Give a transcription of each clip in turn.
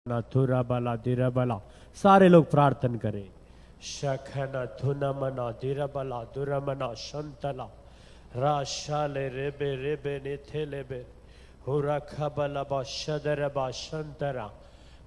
ना थुरा बला धीरा बला। सारे लोग प्रार्थना करें। शखना थुना मना धीरा बला दुरा मना शंतला राशाले रेबे रेबे निथेलेबे हुरा खबला बा शदर बा शंतरा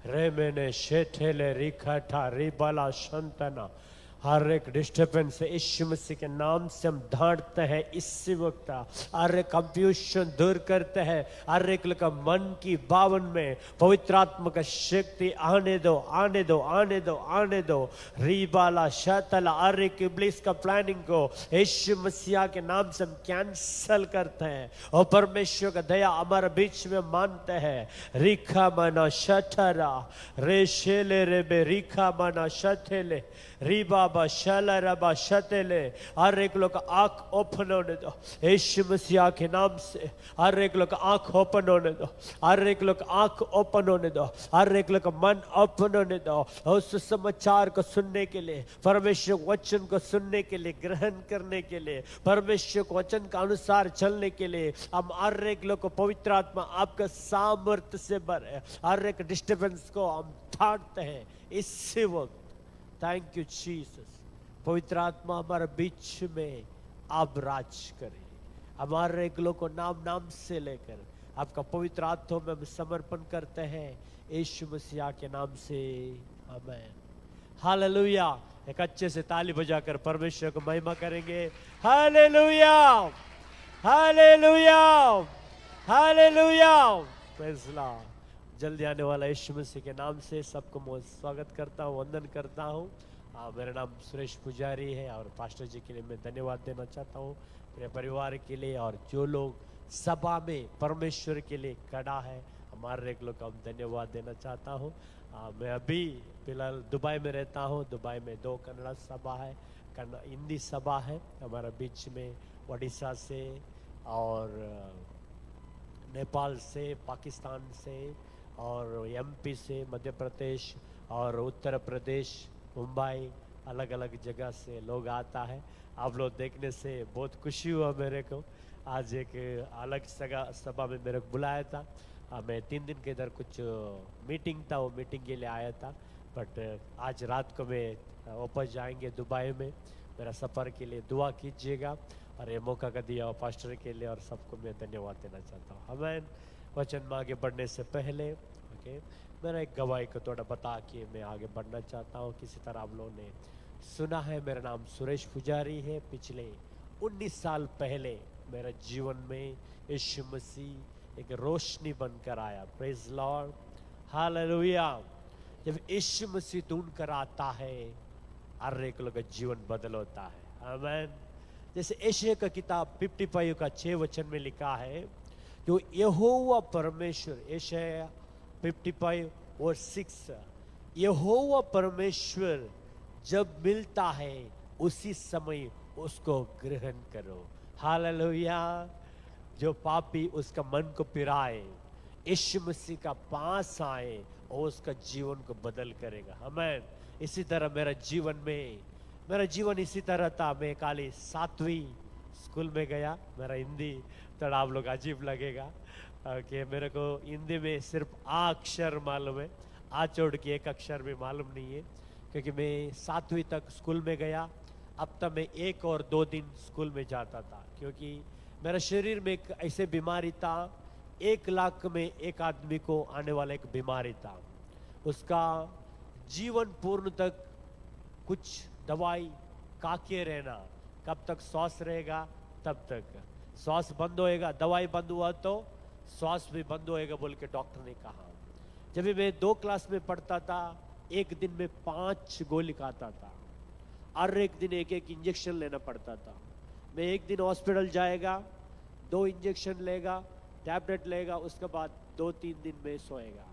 रेमेने शेठेले रिखटा रिबला शंतना। हर एक डिस्टर्बेंस यीशु मसीह के नाम से हम ढांढते हैं इसी वक्त। हर एक कंफ्यूजन दूर करते हैं। हर एक का मन की बावन में पवित्र आत्मा का शक्ति आने दो आने दो आने दो आने दो। रीबाला शतला हर एक इब्लिस का प्लानिंग को यीशु मसीह के नाम से हम कैंसल करते हैं और परमेश्वर का दया हमारे बीच में मानते हैं। रिखा मना शठरा रेशेले रेबे रिखा मना शठेले रीबाबा शलरबा शतेले। हर एक लोग आंख ओपन होने दो यीशु मसीह के नाम से। हर एक लोग आंख ओपन होने दो। हर एक लोग आंख ओपन होने दो। हर एक लोग मन ओपन होने दो उस समाचार को सुनने के लिए, परमेश्वर वचन को सुनने के लिए, ग्रहण करने के लिए, परमेश्वर को वचन के अनुसार चलने के लिए। हम हर एक लोग को पवित्र आत्मा आपका सामर्थ्य से भरे। हर एक डिस्टर्बेंस को हम ढांढते हैं इसी वक्त। Thank you Jesus. पवित्र आत्मा हमारे बीच में आप राज करें। हमारे एक लोग को नाम नाम से लेकर आपका पवित्र हाथों में हम समर्पण करते हैं यीशु मसीह के नाम से, आमीन। हालेलुया। एक अच्छे से ताली बजाकर परमेश्वर को महिमा करेंगे। Hallelujah hallelujah hallelujah. Praise Lord. जल्दी आने वाला यीशु मसीह के नाम से सबको मैं स्वागत करता हूँ, वंदन करता हूँ। मेरा नाम सुरेश पुजारी है और पास्टर जी के लिए मैं धन्यवाद देना चाहता हूँ, मेरे परिवार के लिए और जो लोग सभा में परमेश्वर के लिए खड़ा है हमारे एक लोग को हम धन्यवाद देना चाहता हूँ। मैं अभी फिलहाल दुबई में रहता हूँ। दुबई में 2 कन्नड़ सभा है, हिंदी सभा है हमारा बीच में। उड़ीसा से और नेपाल से, पाकिस्तान से और एमपी से, मध्य प्रदेश और उत्तर प्रदेश, मुंबई, अलग अलग जगह से लोग आता है। आप लोग देखने से बहुत खुशी हुआ मेरे को। आज एक अलग सभा में मेरे को बुलाया था। मैं 3 दिन के इधर कुछ मीटिंग था, वो मीटिंग के लिए आया था। बट आज रात को मैं वापस जाएंगे दुबई में। मेरा सफ़र के लिए दुआ कीजिएगा और ये मौका का दिया पास्टर के लिए और सबको मैं धन्यवाद देना चाहता हूँ। आमीन। वचन में आगे बढ़ने से पहले मेरा एक गवाही को थोड़ा बता के मैं आगे बढ़ना चाहता हूँ। किसी तरह आप लोगों ने सुना है मेरा नाम सुरेश पुजारी है। पिछले 19 साल पहले मेरे जीवन में यीशु मसीह एक रोशनी बनकर आया। Praise Lord. हालेलुया। जब यीशु मसीह ढूंढ कर आता है हर एक लोग का जीवन बदल होता है। आमीन। जैसे यशायाह का किताब 55 का 6 वचन में लिखा है, जो यहोवा परमेश्वर, यशायाह 55 और 6, यहोवा परमेश्वर जब मिलता है उसी समय उसको ग्रहण करो। हालेलुया। जो पापी उसका मन को पिराए, यीशु मसीह का पास आए और उसका जीवन को बदल करेगा। आमीन। इसी तरह मेरा जीवन इसी तरह था। मैं खाली 7वीं स्कूल में गया। मेरा हिंदी थोड़ा आप लोग अजीब लगेगा कि मेरे को हिंदी में सिर्फ आ अक्षर मालूम है, आ छोड़ के एक अक्षर भी मालूम नहीं है, क्योंकि मैं 7वीं तक स्कूल में गया। अब तक मैं 1 और 2 दिन स्कूल में जाता था, क्योंकि मेरा शरीर में एक ऐसे बीमारी था, 1 लाख में एक आदमी को आने वाला एक बीमारी था। उसका जीवन पूर्ण तक कुछ दवाई खा के रहना, कब तक श्वास रहेगा तब तक। श्वास बंद होएगा, दवाई बंद हुआ तो श्वास भी बंद होएगा बोल के डॉक्टर ने कहा। जब भी मैं 2 क्लास में पढ़ता था, एक दिन में 5 गोली खाता था। हर एक दिन एक एक इंजेक्शन लेना पड़ता था। मैं एक दिन हॉस्पिटल जाएगा, 2 इंजेक्शन लेगा, टैबलेट लेगा, उसके बाद 2-3 दिन में सोएगा।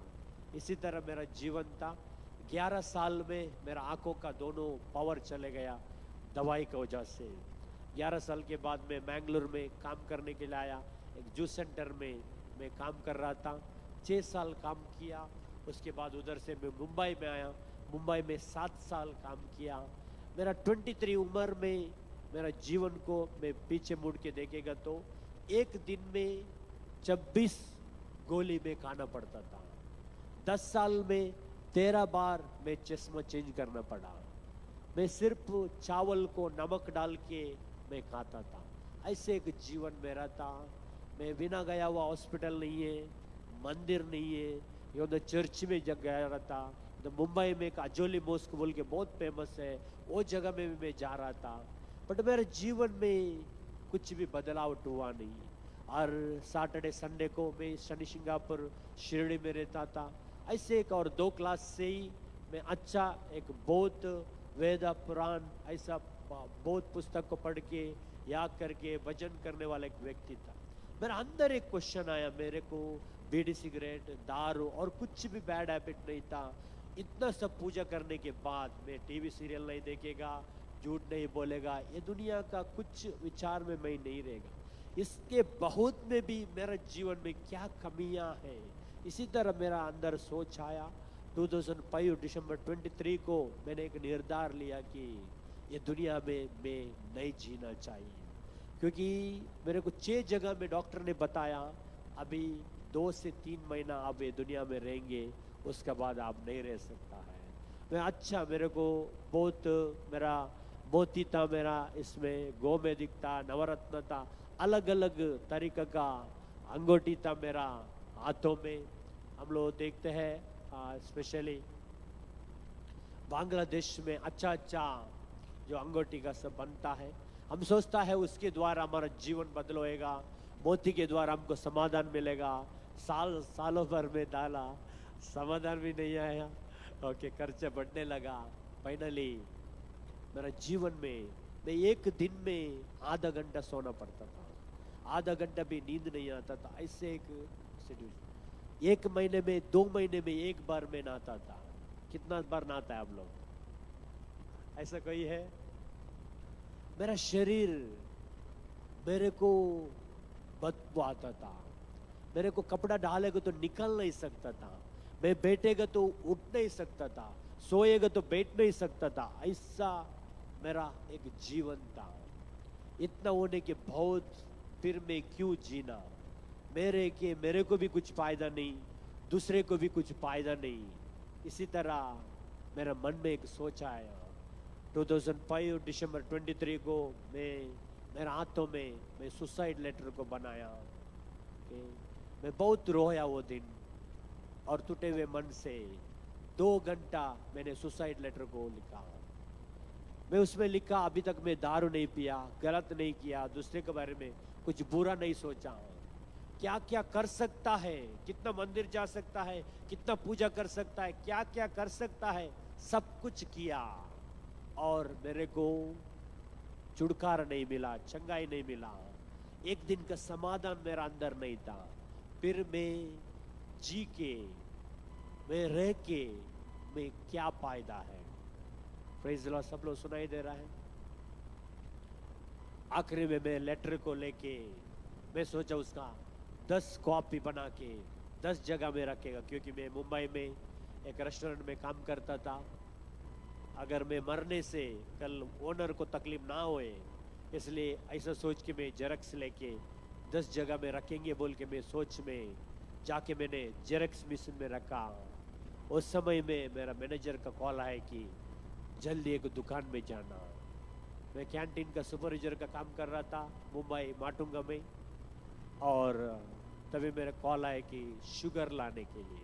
इसी तरह मेरा जीवन था। 11 साल में मेरा आंखों का दोनों पावर चले गया दवाई की वजह से। 11 साल के बाद मैं मैंगलोर में काम करने के लिए आया। एक जूस सेंटर में मैं काम कर रहा था। 6 साल काम किया। उसके बाद उधर से मैं मुंबई में आया। मुंबई में 7 साल काम किया। मेरा 23 उम्र में मेरा जीवन को मैं पीछे मुड़ के देखेगा तो एक दिन में 26 गोली में खाना पड़ता था। 10 साल में 13 बार मैं चश्मा चेंज करना पड़ा। मैं सिर्फ चावल को नमक डाल के मैं खाता था। ऐसे एक जीवन मेरा था। मैं बिना गया हुआ हॉस्पिटल नहीं है, मंदिर नहीं है, ये उधर चर्च में जग गया रहता। तो मुंबई में एक अजोली मॉस्क बोल के बहुत फेमस है, वो जगह में भी मैं जा रहा था। बट मेरे जीवन में कुछ भी बदलाव हुआ नहीं। और सैटरडे संडे को मैं शनि सिंगापुर शिरडी में रहता था। ऐसे एक और 2 क्लास से ही मैं अच्छा एक बौद्ध वेद पुराण ऐसा बौद्ध पुस्तक को पढ़ के याद करके भजन करने वाला एक व्यक्ति था। मेरे अंदर एक क्वेश्चन आया, मेरे को बीड़ी सिगरेट दारू और कुछ भी बैड हैबिट नहीं था। इतना सब पूजा करने के बाद मैं टीवी सीरियल नहीं देखेगा, झूठ नहीं बोलेगा, ये दुनिया का कुछ विचार में मैं नहीं रहेगा। इसके बहुत में भी मेरे जीवन में क्या कमियां हैं, इसी तरह मेरा अंदर सोच आया। 2005 दिसंबर 23 को मैंने एक निर्धार लिया कि ये दुनिया में मैं नहीं जीना चाहिए, क्योंकि मेरे को 6 जगह में डॉक्टर ने बताया अभी 2 से 3 महीना आप ये दुनिया में रहेंगे, उसके बाद आप नहीं रह सकता है। मैं अच्छा, मेरे को बहुत मेरा मोती था, मेरा इसमें गोमेदिक था, नवरत्न था, अलग अलग तरीके का अंगूठी था मेरा हाथों में। हम लोग देखते हैं स्पेशली बांग्लादेश में अच्छा अच्छा जो अंगूठी का सब बनता है, हम सोचता है उसके द्वारा हमारा जीवन बदलेगा, मोती के द्वारा हमको समाधान मिलेगा। सालों भर में डाला, समाधान भी नहीं आया। ओके, खर्चा बढ़ने लगा। फाइनली मेरा जीवन में मैं एक दिन में आधा घंटा सोना पड़ता था, आधा घंटा भी नींद नहीं आता था। ऐसे एक शेड्यूल, 1 महीने में 2 महीने में 1 बार मैं नहाता था। कितना बार नहाता है आप लोग? ऐसा कोई है? मेरा शरीर, मेरे को बदबू आता था, मेरे को कपड़ा डालेगा तो निकल नहीं सकता था, मैं बैठेगा तो उठ नहीं सकता था, सोएगा तो बैठ नहीं सकता था। ऐसा मेरा एक जीवन था। इतना होने के बहुत फिर मैं क्यों जीना? मेरे को भी कुछ फायदा नहीं, दूसरे को भी कुछ फायदा नहीं। इसी तरह मेरा मन में एक सोच आया। 2005 दिसंबर 23 को मेरे हाथों में मैं सुसाइड लेटर को बनाया। मैं बहुत रोया वो दिन, और टूटे हुए मन से 2 घंटा मैंने सुसाइड लेटर को लिखा। मैं उसमें लिखा, अभी तक मैं दारू नहीं पिया, गलत नहीं किया, दूसरे के बारे में कुछ बुरा नहीं सोचा, क्या क्या कर सकता है, कितना मंदिर जा सकता है, कितना पूजा कर सकता है, क्या क्या कर सकता है, सब कुछ किया। और मेरे को छुटकारा नहीं मिला, चंगाई नहीं मिला, एक दिन का समाधान मेरा अंदर नहीं था। फिर मैं जी के, मैं रह के, मैं क्या फायदा है? Praise the Lord. सब लोग सुनाई दे रहा है? आखिरी में मैं लेटर को लेके मैं सोचा उसका 10 कॉपी बना के 10 जगह में रखेगा, क्योंकि मैं मुंबई में एक रेस्टोरेंट में काम करता था। अगर मैं मरने से कल ओनर को तकलीफ ना होए, इसलिए ऐसा सोच के मैं जेरक्स लेके 10 जगह में रखेंगे बोल के मैं सोच में जाके मैंने जेरक्स मशीन में रखा। उस समय में मेरा मैनेजर का कॉल आया कि जल्दी एक दुकान में जाना। मैं कैंटीन का सुपरवाइजर का काम कर रहा था मुंबई माटुंगा में, और तभी मेरा कॉल आया कि शुगर लाने के लिए।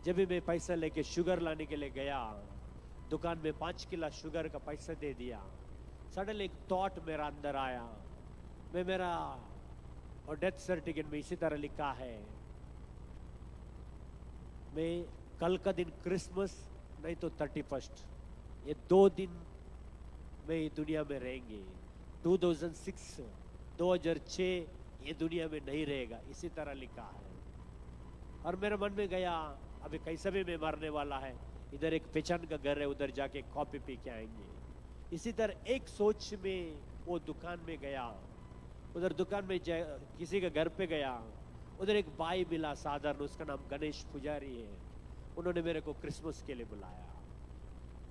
जब भी मैं पैसा लेके शुगर लाने के लिए गया, दुकान में 5 किलो शुगर का पैसा दे दिया। सडनली एक थॉट मेरा अंदर आया। मेरा और डेथ सर्टिफिकेट में इसी तरह लिखा है, मैं कल का दिन क्रिसमस नहीं तो 31, ये 2 दिन में ये दुनिया में रहेंगे। 2006 ये दुनिया में नहीं रहेगा, इसी तरह लिखा है। और मेरे मन में गया, अभी कैसे भी मैं मरने वाला है, इधर एक पहचान का घर है, उधर जाके कॉफी पी के आएंगे। इसी तरह एक सोच में वो दुकान में गया। उधर दुकान में किसी के घर पे गया, उधर एक भाई मिला साधारण, उसका नाम गणेश पुजारी है। उन्होंने मेरे को क्रिसमस के लिए बुलाया।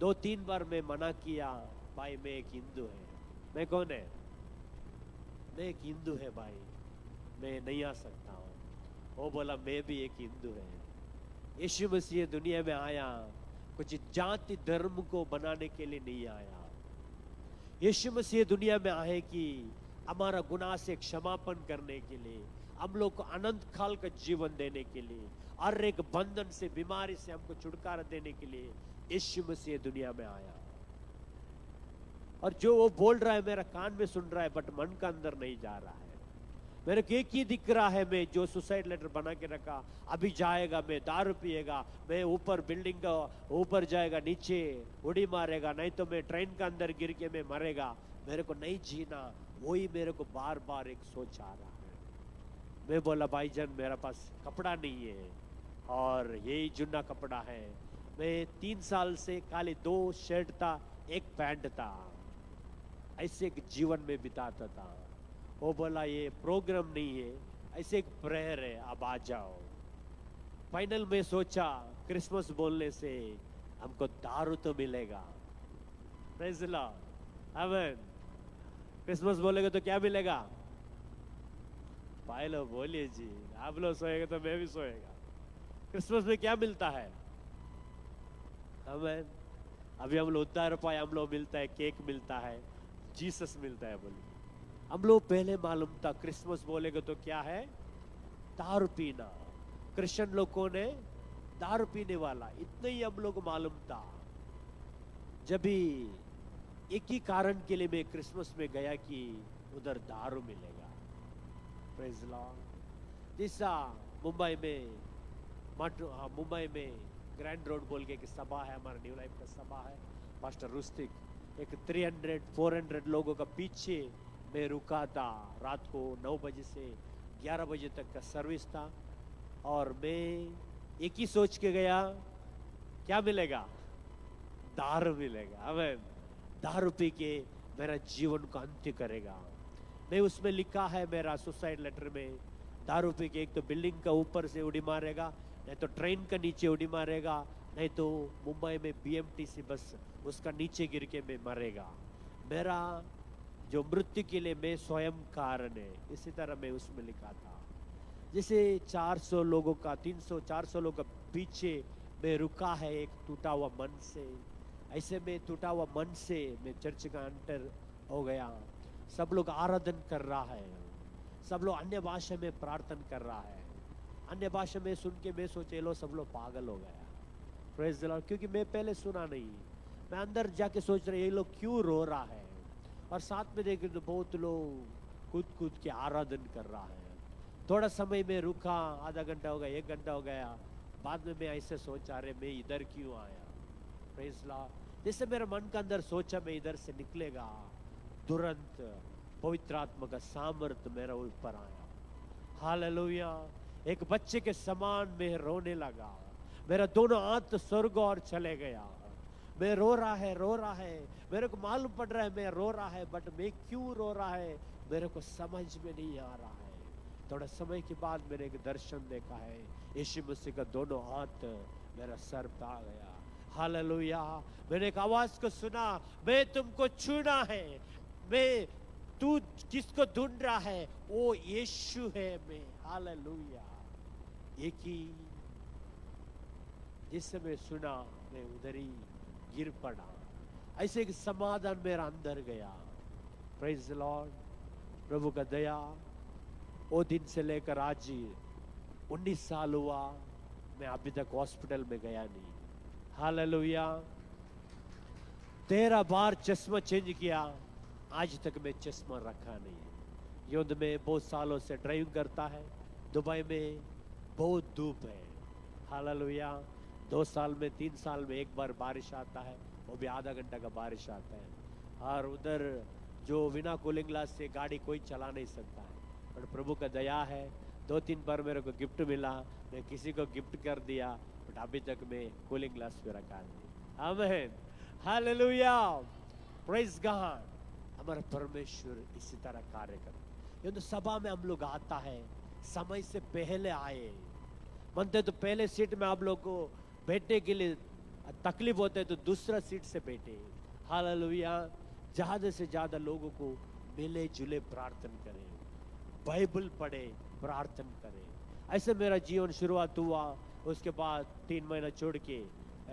2-3 बार मैं मना किया, भाई मैं एक हिंदू है। मैं कौन है? मैं एक हिंदू है भाई, मैं नहीं आ सकता हूँ। वो बोला मैं भी एक हिंदू है, यीशु मसीह दुनिया में आया कुछ जाति धर्म को बनाने के लिए नहीं आया। यीशु मसीह दुनिया में आए कि हमारा गुनाह से क्षमापन करने के लिए, हम लोग को अनंत काल का जीवन देने के लिए, हर एक बंधन से, बीमारी से हमको छुटकारा देने के लिए यीशु मसीह दुनिया में आया। और जो वो बोल रहा है मेरा कान में सुन रहा है, बट मन का अंदर नहीं जा रहा है। मेरे को एक ही दिख रहा है, मैं जो सुसाइड लेटर बना के रखा, अभी जाएगा, मैं दारू पिएगा, मैं ऊपर बिल्डिंग का ऊपर जाएगा, नीचे उड़ी मारेगा, नहीं तो मैं ट्रेन का अंदर गिर के मैं मरेगा, मेरे को नहीं जीना। वही मेरे को बार बार एक सोच आ रहा है। मैं बोला भाईजान मेरा पास कपड़ा नहीं है और यही जुन्ना कपड़ा है। मैं 3 साल से खाली 2 शर्ट था, 1 पैंट था, ऐसे एक जीवन में बिताता था। वो बोला ये प्रोग्राम नहीं है, ऐसे एक प्रेयर है, अब आ जाओ। फाइनल में सोचा क्रिसमस बोलने से हमको दारू तो मिलेगा। प्रेज़ द लॉर्ड, आमीन। क्रिसमस बोलेगा तो क्या मिलेगा? भाई लोग बोलिए जी, आप लोग सोएगा तो मैं भी सोएगा। क्रिसमस में क्या मिलता है? आमीन। अभी हम लोग उद्धार पाए, हम लोग मिलता है, केक मिलता है, जीसस मिलता है। बोलिए हम लोग पहले मालूम था क्रिसमस बोलेगा तो क्या है? दारू पीना। क्रिश्चियन लोगों ने दारू पीने वाला, इतना ही हम लोग को मालूम था। जब भी एक ही कारण के लिए मैं क्रिसमस में गया कि उधर दारू मिलेगा। Praise Lord. जैसा मुंबई में ग्रैंड रोड बोल के एक सभा है, हमारा न्यू लाइफ का सभा है, पास्टर रुस्तिक, एक 300-400 लोगों का पीछे मैं रुका था। रात को 9 बजे से 11 बजे तक का सर्विस था और मैं एक ही सोच के गया, क्या मिलेगा? दारू मिलेगा। आमीन। दारू पी के मेरा जीवन को अंत्य करेगा। मैं उसमें लिखा है मेरा सुसाइड लेटर में, दारू पी के एक तो बिल्डिंग का ऊपर से उड़ी मारेगा, नहीं तो ट्रेन का नीचे उड़ी मारेगा, नहीं तो मुंबई में BMTC बस उसका नीचे गिर के मैं मरेगा। मेरा जो मृत्यु के लिए मैं स्वयं कारण है, इसी तरह मैं उसमें लिखा था। जैसे 400 लोगों का, 300-400 लोगों का पीछे मैं रुका है एक टूटा हुआ मन से। ऐसे में टूटा हुआ मन से मैं चर्च का एंटर हो गया। सब लोग आराधन कर रहा है, सब लोग अन्य भाषा में प्रार्थना कर रहा है। अन्य भाषा में सुन के मैं सोचे लो सब लोग पागल हो गया। Praise the Lord. क्योंकि मैं पहले सुना नहीं, मैं अंदर जाके सोच रहा ये लोग क्यों रो रहा है, और साथ में देखे तो बहुत लोग कूद के आराधन कर रहा है। थोड़ा समय में रुका, आधा घंटा हो गया, 1 घंटा हो गया, बाद में मैं ऐसे सोचा अरे मैं इधर क्यों आया। Praise the Lord. जैसे मेरे मन का अंदर सोचा मैं इधर से निकलेगा, तुरंत पवित्र आत्मा का सामर्थ्य मेरे ऊपर आया। हालेलुया। एक बच्चे के समान मैं रोने लगा। मेरा दोनों हाथ स्वर्ग और चले गया। मैं रो रहा है, मेरे को मालूम पड़ रहा है मैं रो रहा है, बट मैं क्यों रो रहा है मेरे को समझ में नहीं आ रहा है। थोड़ा समय के बाद मैंने एक दर्शन देखा है, यीशु मसीह का दोनों हाथ मेरा सर पे आ गया। हालेलुया। मैंने एक आवाज को सुना, मैं तुमको छूना है। मैं, तू किसको ढूंढ रहा है? वो यीशु है मैं। हालेलुया। एक ही जिस समय सुना मैं उधर ही गिर पड़ा। ऐसे एक समाधान मेरा अंदर गया। Praise the Lord. प्रभु का दया। वो दिन से लेकर आज 19 साल हुआ, मैं अभी तक हॉस्पिटल में गया नहीं। हालेलुया। 13 बार चश्मा चेंज किया, आज तक मैं चश्मा रखा नहीं। युद्ध में बहुत सालों से ड्राइविंग करता है, दुबई में बहुत धूप है। हालेलुया। 2 साल में 3 साल में एक बार बारिश आता है, वो भी आधा घंटा का बारिश आता है। और उधर जो बिना कूलिंग ग्लास से गाड़ी कोई चला नहीं सकता है, पर प्रभु का दया है। 2-3 बार मेरे को गिफ्ट मिला, मैं किसी को गिफ्ट कर दिया, बट अभी तक मैं कूलिंग ग्लास पे रखा नहीं। आमीन। हालेलुया। Praise God. हमारा परमेश्वर इसी तरह कार्य करता है। तो सभा में हम लोग आता है, समय से पहले आए, बनते तो पहले सीट में आप लोग को बैठने के लिए तकलीफ होता है तो दूसरा सीट से बैठे। हालेलुया। ज्यादा से ज्यादा लोगों को मिले जुले प्रार्थना करें, बाइबल पढ़े, प्रार्थना करें। ऐसे मेरा जीवन शुरुआत हुआ। उसके बाद 3 महीना छोड़ के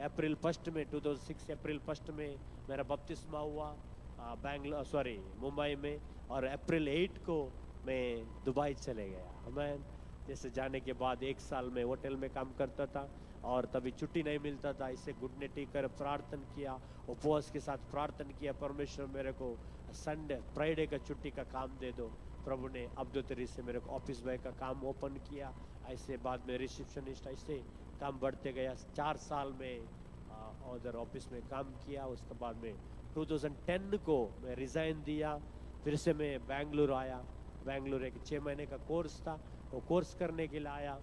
अप्रैल 1 में 2006 अप्रैल 1 में मेरा बपतिस्मा हुआ मुंबई में, और अप्रैल 8 को मैं दुबई चले गया। मैं जैसे जाने के बाद 1 साल में होटल में काम करता था और तभी छुट्टी नहीं मिलता था। इससे घुटने टेक कर प्रार्थना किया, उपवास के साथ प्रार्थना किया, परमेश्वर मेरे को संडे फ्राइडे का छुट्टी का काम दे दो। प्रभु ने अब्दुतरी से मेरे को ऑफिस बॉय का काम ओपन किया, ऐसे बाद में रिसेप्शनिस्ट, ऐसे काम बढ़ते गया। 4 साल में उधर ऑफिस में काम किया। उसके बाद में 2010 को मैं रिज़ाइन दिया, फिर से मैं बेंगलुरु आया। बेंगलुरु एक 6 महीने का कोर्स था, वो कोर्स करने के लिए आया।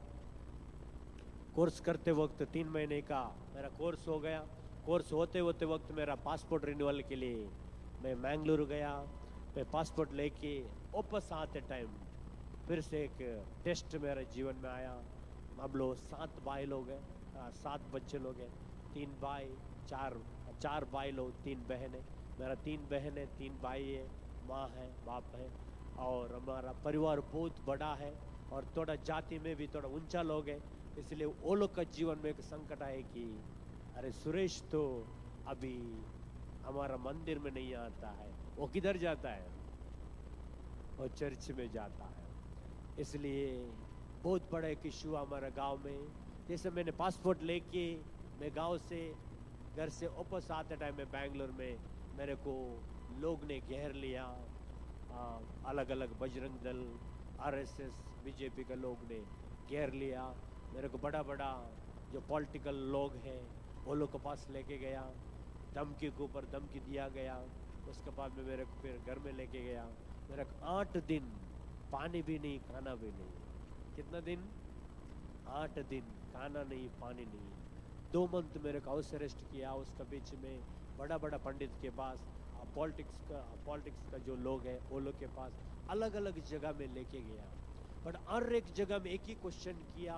कोर्स करते वक्त 3 महीने का मेरा कोर्स हो गया। कोर्स होते होते वक्त मेरा पासपोर्ट रिन्यूअल के लिए मैं बेंगलुरु गया। मैं पासपोर्ट लेके वापस आते टाइम फिर से एक टेस्ट मेरे जीवन में आया। हम लोग 7 भाई लोग हैं, 7 बच्चे लोग हैं, 3 भाई 4 भाई लोग, 3 बहनें। मेरा 3 बहनें 3 भाई है, माँ है, बाप है, और हमारा परिवार बहुत बड़ा है और थोड़ा जाति में भी थोड़ा ऊंचा लोग है। इसलिए वो लोग का जीवन में एक संकट है कि अरे सुरेश तो अभी हमारा मंदिर में नहीं आता है, वो किधर जाता है, वो चर्च में जाता है। इसलिए बहुत बड़ा एक इशू हमारा गांव में। जैसे मैंने पासपोर्ट लेके मैं गांव से घर से वापस आते टाइम में बेंगलुरु में मेरे को लोग ने घेर लिया। अलग अलग बजरंग दल, आरएसएस, बीजेपी के लोग ने घेर लिया। मेरे को बड़ा बड़ा जो पॉलिटिकल लोग हैं वो लोग के पास लेके गया, धमकी के ऊपर धमकी दिया गया। उसके बाद में मेरे को फिर घर में लेके गया। मेरा 8 दिन पानी भी नहीं, खाना भी नहीं। कितना दिन? 8 दिन खाना नहीं, पानी नहीं। 2 मंथ मेरे को हाउस अरेस्ट किया। उसके बीच में बड़ा बड़ा पंडित के पास, पॉलिटिक्स का जो लोग हैं वो लोग के पास अलग अलग जगह में लेके गया। बट हर एक जगह में एक ही क्वेश्चन किया,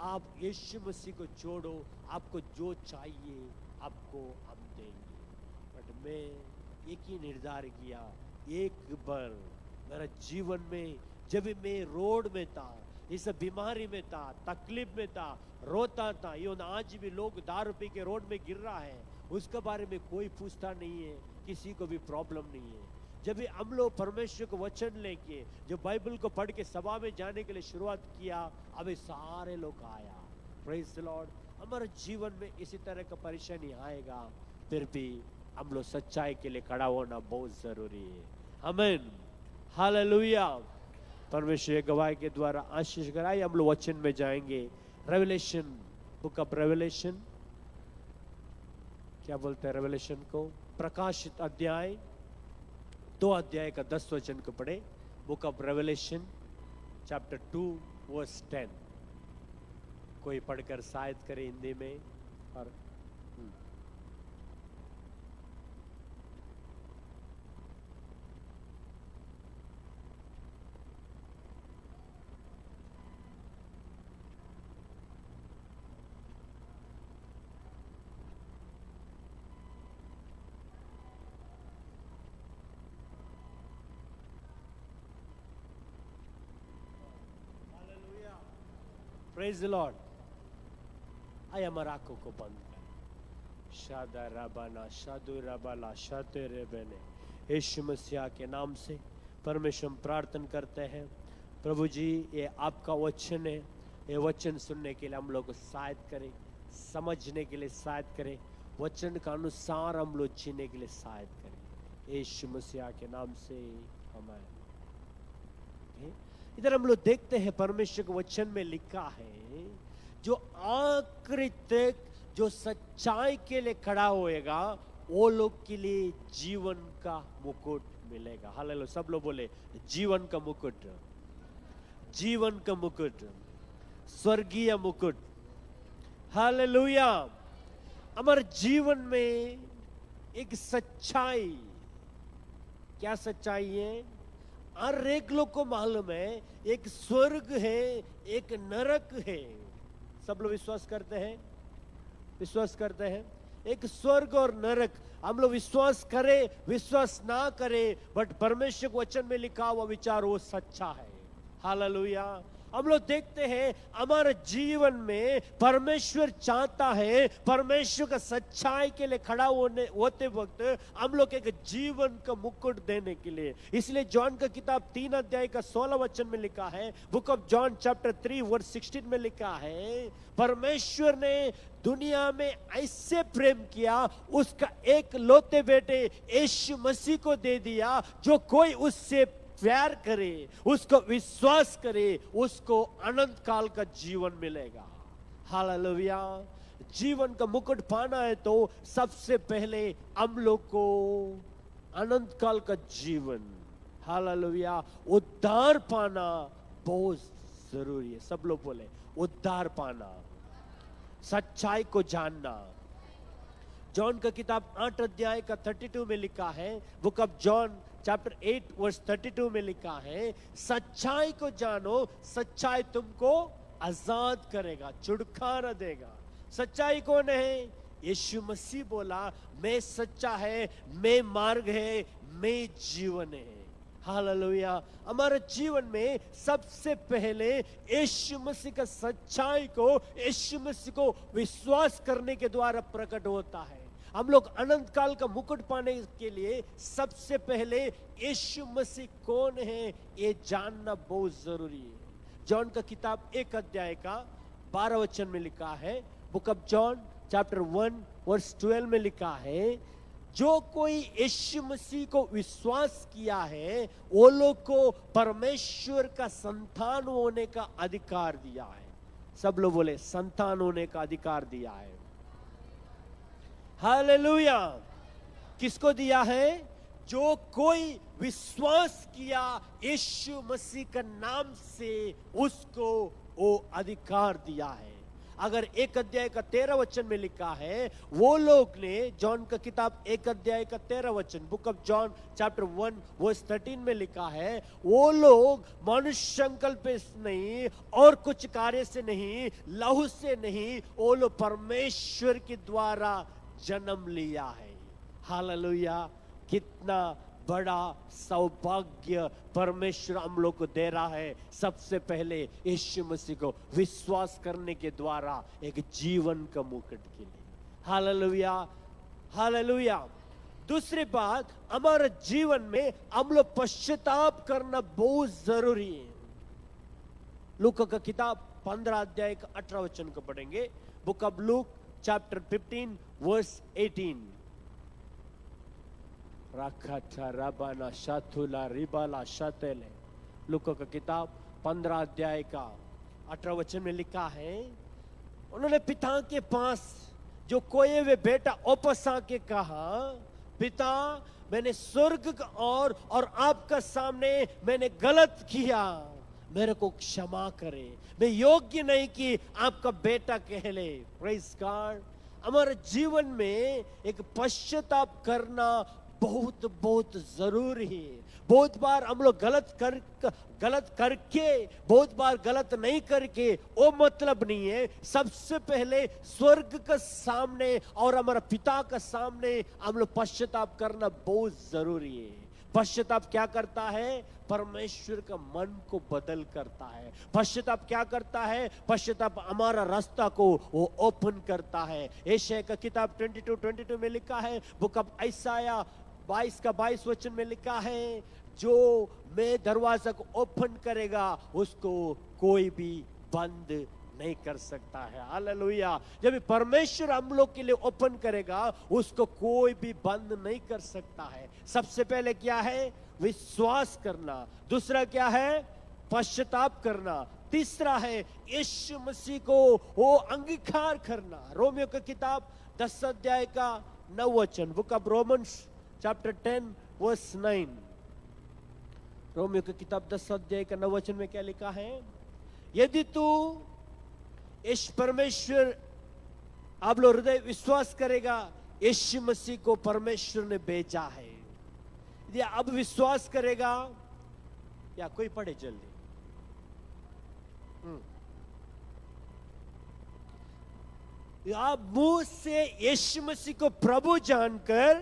आप यीशु मसीह को छोड़ो, आपको जो चाहिए आपको हम देंगे। बट मैं एक ही निर्धार किया, एक बार मेरा जीवन में जब मैं रोड में था, इस बीमारी में था, तकलीफ में था, रोता था, ये आज भी लोग दारू पी के रोड में गिर रहा है, उसके बारे में कोई पूछता नहीं है, किसी को भी प्रॉब्लम नहीं है। जब भी हम लोग परमेश्वर को वचन लेके जो बाइबल को पढ़ के सभा में जाने के लिए शुरुआत किया, अभी सारे लोग आया। Praise the Lord. हमारे जीवन में इसी तरह का परेशानी आएगा, फिर भी हम लोग सच्चाई के लिए खड़ा होना बहुत जरूरी है। आमीन, हालेलुया। परमेश्वर गवाही के द्वारा आशीष कराए। हम लोग वचन में जाएंगे। रेवलेशन, बुक ऑफ रेवलेशन, क्या बोलते हैं रेवलेशन को? प्रकाशित अध्याय 2 अध्याय का 10 वचन को पढ़े। Book of Revelation chapter 2 verse 10। कोई पढ़कर शायद करे हिंदी में। और प्रेज द लॉर्ड। आइए हमारे आंखों को बंद करें। शादा रबाना शादु रबाला शाते रेबने। यीशु मसीह के नाम से परमेश्वर प्रार्थना करते हैं। प्रभु जी, ये आपका वचन है, ये वचन सुनने के लिए हम लोग को सहायता करें, समझने के लिए सहायता करें, वचन का अनुसार हम लोग जीने के लिए सहायता करें। यीशु मसीह के नाम से आमीन। इधर हम लोग देखते हैं परमेश्वर के वचन में लिखा है, जो आखिरी तक जो सच्चाई के लिए खड़ा होएगा वो लोग के लिए जीवन का मुकुट मिलेगा। हालेलुया। सब लोग बोले जीवन का मुकुट, जीवन का मुकुट, स्वर्गीय मुकुट। हालेलुया। हमारे जीवन में एक सच्चाई, क्या सच्चाई है? हर एक लोग को मालूम है एक स्वर्ग है, एक नरक है। सब लोग विश्वास करते हैं, विश्वास करते हैं एक स्वर्ग और नरक। हम लोग विश्वास करें, विश्वास ना करें, बट परमेश्वर के वचन में लिखा हुआ विचार वो सच्चा है। हालेलुया। हम लोग देखते हैं हमारे जीवन में परमेश्वर चाहता है, परमेश्वर का सच्चाई के लिए खड़ा होते वक्त हम लोग एक जीवन का मुकुट देने के लिए। इसलिए जॉन का किताब 3 अध्याय का 16 वचन में लिखा है, book of John chapter 3 verse 16 में लिखा है, परमेश्वर ने दुनिया में ऐसे प्रेम किया, उसका एक लौते बेटे यीशु मसीह को दे दिया, जो कोई उससे प्यार करे, उसको विश्वास करे, उसको अनंत काल का जीवन मिलेगा। हालेलुया। जीवन का मुकुट पाना है तो सबसे पहले हम लोग को अनंत काल का जीवन, हालेलुया, उद्धार पाना बहुत जरूरी है। सब लोग बोले उद्धार पाना, सच्चाई को जानना। जॉन का किताब 8 अध्याय का 32 में लिखा है, book of John chapter 8 verse 32 में लिखा है, सच्चाई को जानो, सच्चाई तुमको आजाद करेगा, छुटकारा देगा। सच्चाई कौन है? यीशु मसीह बोला, मैं सच्चा है, मैं मार्ग है, मैं जीवन है। हालेलुया। हमारे जीवन में सबसे पहले यीशु मसीह का सच्चाई को, यीशु मसीह को विश्वास करने के द्वारा प्रकट होता है। हम लोग अनंत काल का मुकुट पाने के लिए सबसे पहले यीशु मसीह कौन है ये जानना बहुत जरूरी है। जॉन का किताब 1 अध्याय का 12 वचन में लिखा है, book of John chapter 1 verse 12 में लिखा है, जो कोई यीशु मसीह को विश्वास किया है वो लोग को परमेश्वर का संतान होने का अधिकार दिया है। सब लोग बोले संतान होने का अधिकार दिया है। हालेलुया। किसको दिया है? जो कोई विश्वास किया यीशु मसीह का नाम से, उसको वो अधिकार दिया है। अगर 1 अध्याय का 13 वचन में लिखा है, वो लोग ने, जॉन का किताब 1 अध्याय का 13 वचन, book of John chapter 1 verse 13 में लिखा है, वो लोग मनुष्य संकल्प से नहीं और कुछ कार्य से नहीं, लहू से नहीं, वो लोग परमेश्वर के द्वारा जन्म लिया है। हालेलुया। कितना बड़ा सौभाग्य परमेश्वर हम लोग को दे रहा है। सबसे पहले यीशु मसीह को विश्वास करने के द्वारा एक जीवन का मुकुट के लिए। Hallelujah, hallelujah. दूसरी बात, हमारे जीवन में हम लोग पश्चाताप करना बहुत जरूरी है। लूका का किताब 15 अध्याय का 18 वचन को पढ़ेंगे, book of Luke chapter 15 verse 18। राबाना शाथुला रिबाला शातेले। लूका का किताब 15 अध्याय का 18 वचन में लिखा है, उन्होंने पिता के पास जो कोई वे बेटा वापस आके कहा, पिता मैंने स्वर्ग का और आपका सामने मैंने गलत किया, मेरे को क्षमा करे, मैं योग्य नहीं कि आपका बेटा कहले। Praise God. हमारे जीवन में एक पश्चाताप करना बहुत बहुत जरूरी है। बहुत बार हम लोग गलत करके, बहुत बार गलत नहीं करके, वो मतलब नहीं है। सबसे पहले स्वर्ग के सामने और हमारा पिता के सामने हम लोग पश्चाताप करना बहुत जरूरी है। पश्चाताप क्या करता है? परमेश्वर का मन को बदल करता है। पश्चाताप क्या करता है? पश्चाताप हमारा रास्ता को वो ओपन करता है। यशायाह का किताब 22 में लिखा है, बुक ऑफ यशायाह 22 का 22 वचन में लिखा है, जो मैं दरवाजा को ओपन करेगा उसको कोई भी बंद नहीं कर सकता है। हालेलुया। जब परमेश्वर हम लोग के लिए ओपन करेगा उसको कोई भी बंद नहीं कर सकता है। सबसे पहले क्या है? विश्वास करना। दूसरा क्या है? पश्चाताप करना। तीसरा है यीशु मसीह को वो अंगीकार करना। रोमियो की किताब 10 अध्याय का 9 वचन, book of Romans chapter 10 verse 9। रोमियो की किताब 10 अध्याय का 9 वचन में क्या लिखा है? यदि तू इस परमेश्वर, आप लोग हृदय विश्वास करेगा यीशु मसीह को परमेश्वर ने भेजा है, यदि अब विश्वास करेगा, या कोई पढ़े जल्दी, आप मुंह से यीशु मसीह को प्रभु जानकर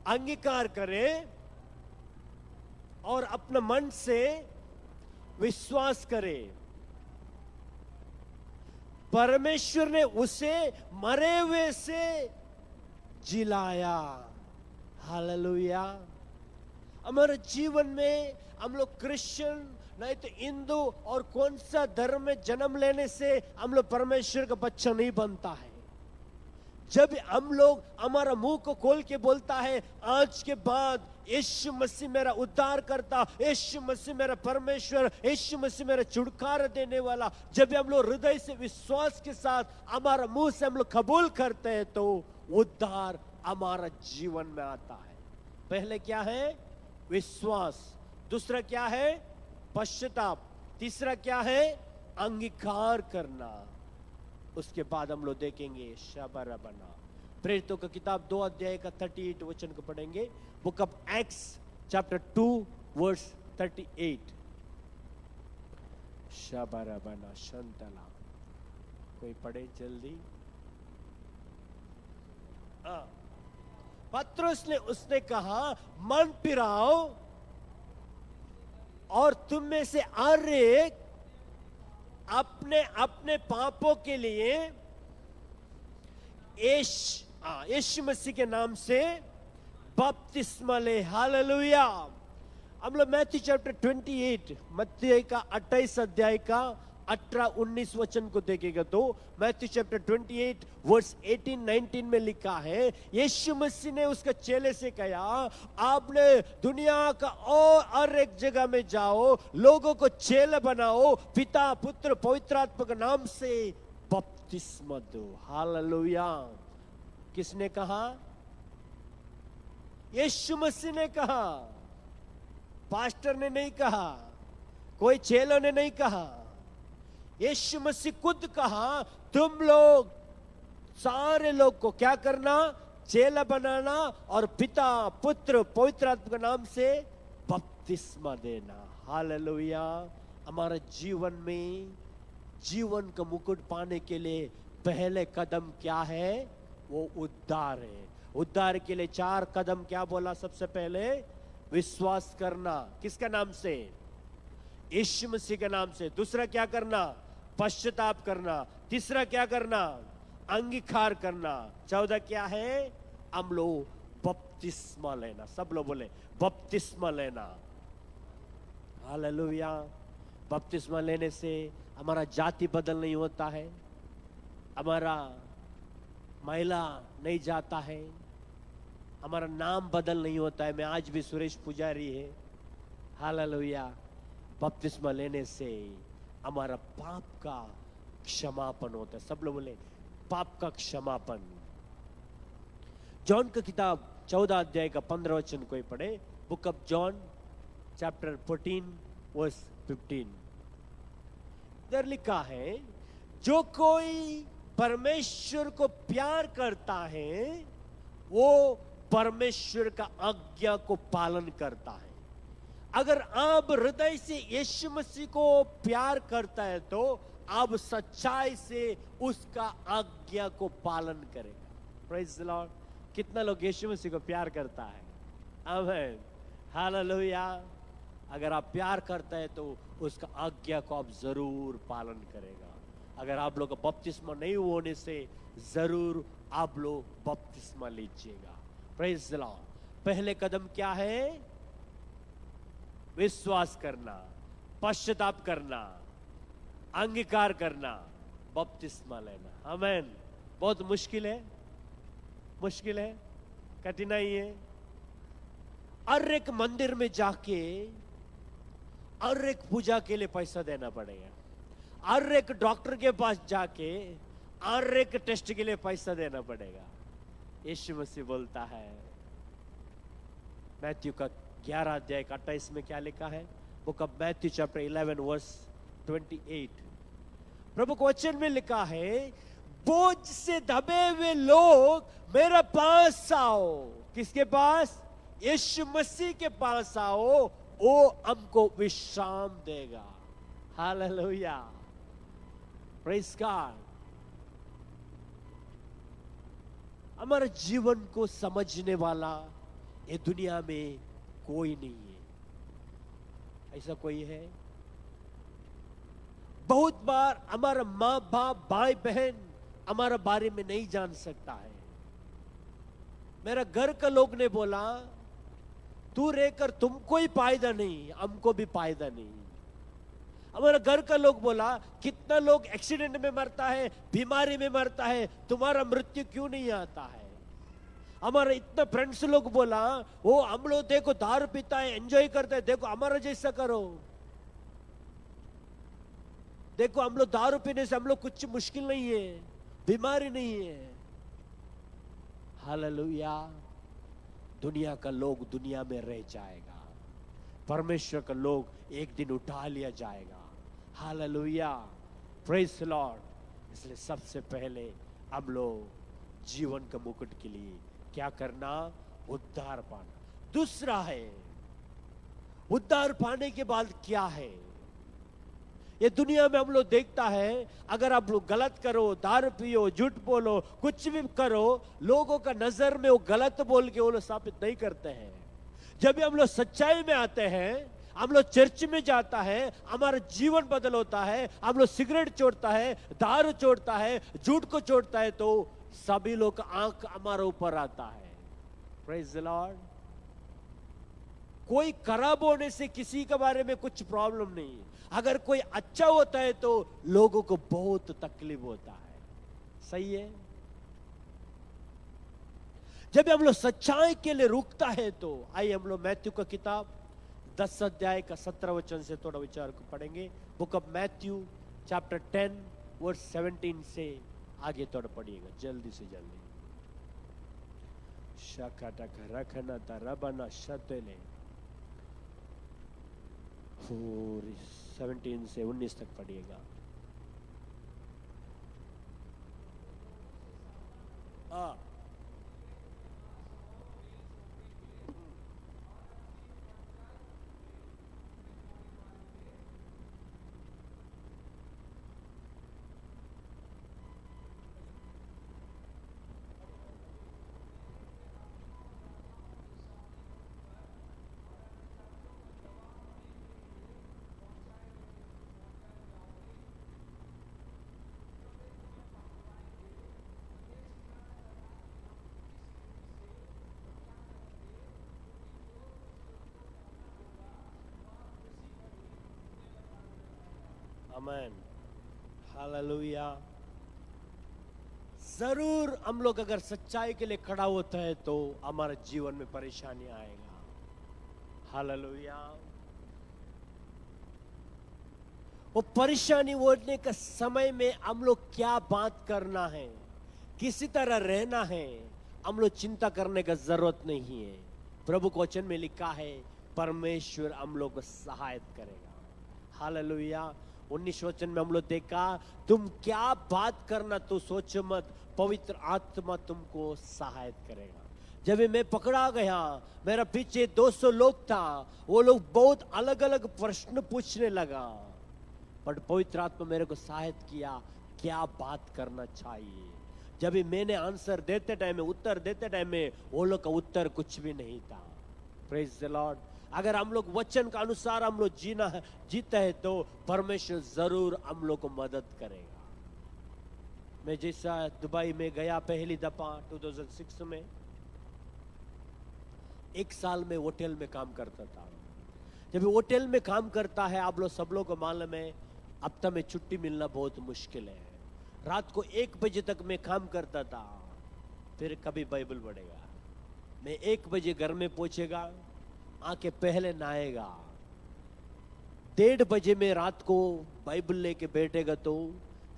अंगीकार करें और अपने मन से विश्वास करे। परमेश्वर ने उसे मरे हुए से जिलाया। हालेलुया। हमारे जीवन में हम लोग क्रिश्चियन नहीं तो हिंदू और कौन सा धर्म में जन्म लेने से हम लोग परमेश्वर का बच्चा नहीं बनता है। जब हम लोग हमारा मुंह को खोल के बोलता है आज के बाद यीशु मसीह मेरा उद्धार करता, यीशु मसीह मेरा परमेश्वर, यीशु मसीह मेरा छुटकारा देने वाला, जब हम लोग हृदय से विश्वास के साथ हमारा मुंह से हम लोग कबूल करते हैं तो उद्धार हमारा जीवन में आता है। पहले क्या है? विश्वास। दूसरा क्या है? पश्चाताप। तीसरा क्या है? अंगीकार करना। उसके बाद हम लोग देखेंगे शबरबना। प्रेरितों का किताब 2 अध्याय का 38 वचन को पढ़ेंगे। Book of Acts chapter 2 verse 38। शबरबना शंतला। कोई पढ़े जल्दी। पत्रुस ने उसने कहा मन फिराओ और तुम में से हर एक अपने अपने पापों के लिए यीशु मसीह के नाम से बपतिस्मा ले। हालेलुया। हम लोग मैथ्यू चैप्टर 28 मत्ती का 28 अध्याय का 18-19 वचन को देखेगा तो मैथ्यू चैप्टर 28 वर्स 18-19 में लिखा है यीशु मसीह ने उसका चेले से कहा आपने दुनिया का और हर एक जगह में जाओ, लोगों को चेले बनाओ, पिता पुत्र पवित्र आत्मा के नाम से बपतिस्मा दो। हालेलुया। किसने कहा? यीशु मसीह ने कहा। पास्टर ने नहीं कहा, कोई चेलों ने नहीं कहा, यीशु मसीह खुद कहा तुम लोग सारे लोग को क्या करना? चेला बनाना और पिता पुत्र पवित्र आत्मा के नाम से बपतिस्मा देना। हालेलुया। हमारे जीवन में जीवन का मुकुट पाने के लिए पहले कदम क्या है? वो उद्धार है। उद्धार के लिए 4 कदम क्या बोला? सबसे पहले विश्वास करना। किसका नाम से? यीशु मसीह के नाम से। दूसरा क्या करना? पश्चाताप करना। तीसरा क्या करना? अंगीकार करना। 14 क्या है? हम लोग बपतिस्मा लेना। सब लोग बोले बपतिस्मा लेना। हालेलुया। बपतिस्मा लेने से हमारा जाति बदल नहीं होता है, हमारा महिला नहीं जाता है, हमारा नाम बदल नहीं होता है। मैं आज भी सुरेश पुजारी है। हालेलुया। बपतिस्मा लेने से हमारा पाप का क्षमापन होता है। सब लोग बोले पाप का क्षमापन। जॉन का किताब 14 अध्याय का 15 वचन कोई पढ़े। Book of John chapter 14 verse 15। इधर लिखा है जो कोई परमेश्वर को प्यार करता है वो परमेश्वर का आज्ञा को पालन करता है। अगर आप हृदय से यीशु मसीह को प्यार करता है तो आप सच्चाई से उसका आज्ञा को पालन करेगा। Praise the Lord. कितना लोग यीशु मसीह को प्यार करता है? आमीन। हालेलुया। अगर आप प्यार करते हैं तो उसका आज्ञा को आप जरूर पालन करेगा। अगर आप लोग का बपतिस्मा नहीं होने से जरूर आप लोग बपतिस्मा लीजिएगा। Praise the Lord. पहले कदम क्या है? विश्वास करना, पश्चाताप करना, अंगीकार करना, बपतिस्मा लेना। आमीन। बहुत मुश्किल है, मुश्किल है, कठिनाई है। हर एक मंदिर में जाके हर एक पूजा के लिए पैसा देना पड़ेगा, हर एक डॉक्टर के पास जाके हर एक टेस्ट के लिए पैसा देना पड़ेगा। यीशु मसीह बोलता है मैथ्यू का 11 अध्याय का 28 में क्या लिखा है? Book of Matthew chapter 11 verse 28। प्रभु के वचन में लिखा है बोझ से दबे हुए लोग मेरे पास आओ। किसके पास? यीशु मसीह के पास आओ, वो हमको विश्राम देगा। हालेलुया। Praise God. हमारे जीवन को समझने वाला ये दुनिया में कोई नहीं है। ऐसा कोई है? बहुत बार हमारा माँ बाप भाई बहन हमारा बारे में नहीं जान सकता है। मेरा घर का लोग ने बोला तू रहकर तुमको ही फायदा नहीं, हमको भी फायदा नहीं। हमारा घर का लोग बोला कितना लोग एक्सीडेंट में मरता है, बीमारी में मरता है, तुम्हारा मृत्यु क्यों नहीं आता है। हमारा इतना फ्रेंड्स लोग बोला वो हम लोग देखो दारू पीता है, एंजॉय करता है, देखो हमारा जैसा करो। देखो हम लोग दारू पीने से हम लोग कुछ मुश्किल नहीं है, बीमारी नहीं है। हालेलुया। दुनिया का लोग दुनिया में रह जाएगा, परमेश्वर का लोग एक दिन उठा लिया जाएगा। Hallelujah, praise the Lord. इसलिए सबसे पहले हम लोग जीवन का मुकुट के लिए क्या करना? उद्धार पाना। दूसरा है उद्धार पाने के बाद क्या है? ये दुनिया में हम लोग देखता है अगर आप लोग गलत करो, दारू पियो, झूठ बोलो, कुछ भी करो, लोगों का नजर में वो गलत बोल के वो लोग साबित नहीं करते हैं। जब भी हम लोग सच्चाई में आते हैं, हम लोग चर्च में जाता है, हमारा जीवन बदल होता है, हम लोग सिगरेट छोड़ता है, दारू छोड़ता है, झूठ को छोड़ता है, तो सभी लोग का आंख हमारे ऊपर आता है। Praise the Lord. कोई खराब होने से किसी के बारे में कुछ प्रॉब्लम नहीं, अगर कोई अच्छा होता है तो लोगों को बहुत तकलीफ होता है। सही है। जब हम लोग सच्चाई के लिए रुकता है तो आइए हम लोग मैथ्यू का किताब 10 अध्याय का 17 वचन से थोड़ा विचार को पढ़ेंगे। Book of Matthew chapter 10 verse 17 से आगे थोड़ा पढ़िएगा जल्दी से जल्दी। शाकाटा का रखना तरबना शतले 17 से 19 तक पढ़िएगा। आमेन, हालेलुया। जरूर हम लोग अगर सच्चाई के लिए खड़ा होता है तो हमारे जीवन में परेशानी आएगा। हालेलुया। वो परेशानी होने का समय में हम लोग क्या बात करना है, किसी तरह रहना है, हम लोग चिंता करने का जरूरत नहीं है। प्रभु के वचन में लिखा है परमेश्वर हम लोग को सहायता करेगा। हालेलुया। 19 वचन में हम लोग देखा तुम क्या बात करना तो सोचो मत, पवित्र आत्मा तुमको सहायता करेगा। जब मैं पकड़ा गया, मेरा पीछे 200 लोग था, वो लोग बहुत अलग अलग प्रश्न पूछने लगा, पर पवित्र आत्मा मेरे को सहायता किया क्या बात करना चाहिए। जब मैंने आंसर देते टाइम में, उत्तर देते टाइम में, वो लोग का उत्तर कुछ भी नहीं था। Praise the Lord. अगर हम लोग वचन का अनुसार हम लोग जीते हैं तो परमेश्वर जरूर हम लोग को मदद करेगा। मैं जैसा दुबई में गया पहली दफा 2006 में, 1 साल में होटल में काम करता था। जब होटल में काम करता है, आप लोग सब लोग को मालूम है हफ्ता में छुट्टी मिलना बहुत मुश्किल है। रात को 1 बजे तक मैं काम करता था, फिर कभी बाइबल पढ़ेगा। मैं 1 बजे घर में पहुंचेगा, आके पहले नहाएगा, 1:30 बजे में रात को बाइबल लेके बैठेगा तो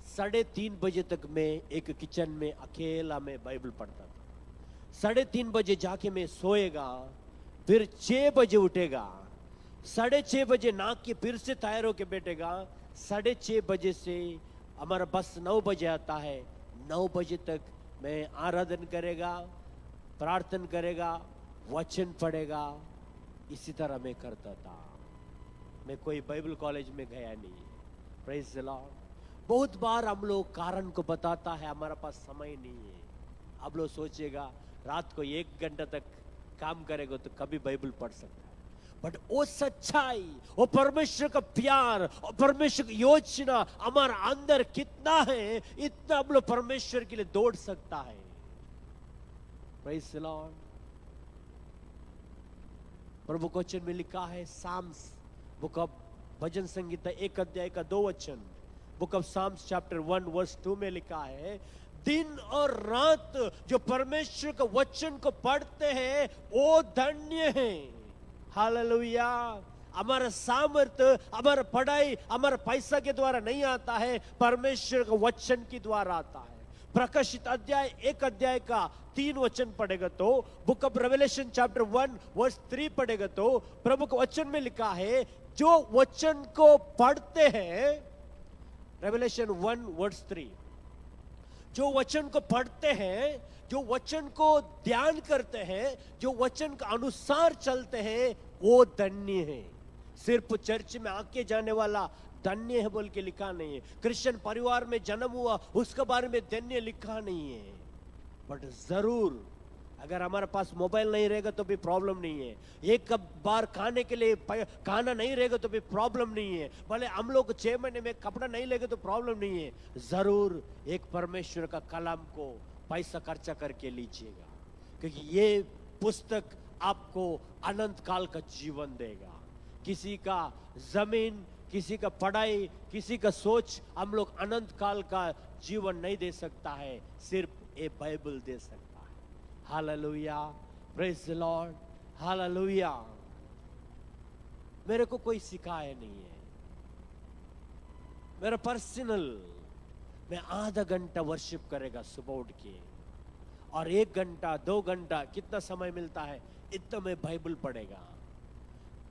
3:30 बजे तक मैं एक किचन में अकेला में बाइबल पढ़ता था। 3:30 बजे जाके मैं सोएगा, फिर 6 बजे उठेगा, 6:30 बजे नाक के फिर से तैयार होके बैठेगा, 6:30 बजे से हमारा बस 9 बजे आता है, 9 बजे तक मैं आराधन करेगा, प्रार्थना करेगा, वचन पढ़ेगा। इसी तरह मैं करता था। मैं कोई बाइबल कॉलेज में गया नहीं। Praise the Lord. बहुत बार हम लोग कारण को बताता है हमारा पास समय नहीं है। आप लोग सोचिएगा रात को 1 घंटा तक काम करेगा तो कभी बाइबल पढ़ सकता है। बट वो सच्चाई, वो परमेश्वर का प्यार और परमेश्वर की योजना हमारा अंदर कितना है, इतना हम लोग परमेश्वर के लिए दौड़ सकता है। Praise the Lord. प्रभु के वचन में लिखा है, साम्स बुक ऑफ भजन संगीता 1 अध्याय का 2 वचन, book of Psalms chapter 1 verse 2 में लिखा है, दिन और रात जो परमेश्वर के वचन को पढ़ते हैं वो धन्य है। हालेलुया। हमारा सामर्थ्य, हमारा पढ़ाई, हमारा पैसा के द्वारा नहीं आता है, परमेश्वर के वचन के द्वारा आता है। प्रकाशित अध्याय 1 अध्याय का 3 वचन पढ़ेगा तो, book of Revelation chapter 1 verse 3 पढ़ेगा तो प्रभु के वचन में लिखा है, जो वचन को पढ़ते हैं, रेवलेशन 1 वर्स 3, जो वचन को पढ़ते हैं, जो वचन को ध्यान करते हैं, जो वचन के अनुसार चलते हैं, वो धन्य है। सिर्फ चर्च में आके जाने वाला धन्य है बोल के लिखा नहीं है, क्रिश्चियन परिवार में जन्म हुआ उसके बारे में धन्य लिखा नहीं है। बट जरूर अगर हमारे पास मोबाइल नहीं रहेगा तो भी प्रॉब्लम नहीं है, एक बार खाने के लिए खाना नहीं रहेगा तो भी प्रॉब्लम नहीं है, भले हम लोग 6 महीने में कपड़ा नहीं लेंगे तो प्रॉब्लम नहीं है। जरूर एक परमेश्वर का कलाम को पैसा खर्चा करके लीजिएगा, क्योंकि ये पुस्तक आपको अनंत काल का जीवन देगा। किसी का जमीन, किसी का पढ़ाई, किसी का सोच हम लोग अनंत काल का जीवन नहीं दे सकता है, सिर्फ ये बाइबल दे सकता है। Hallelujah, praise the Lord, hallelujah. मेरे को कोई सिखाया नहीं है, मेरा पर्सनल, मैं आधा घंटा वर्शिप करेगा सुबह उठ के, और 1 घंटा 2 घंटा कितना समय मिलता है इतना मैं बाइबल पढ़ेगा।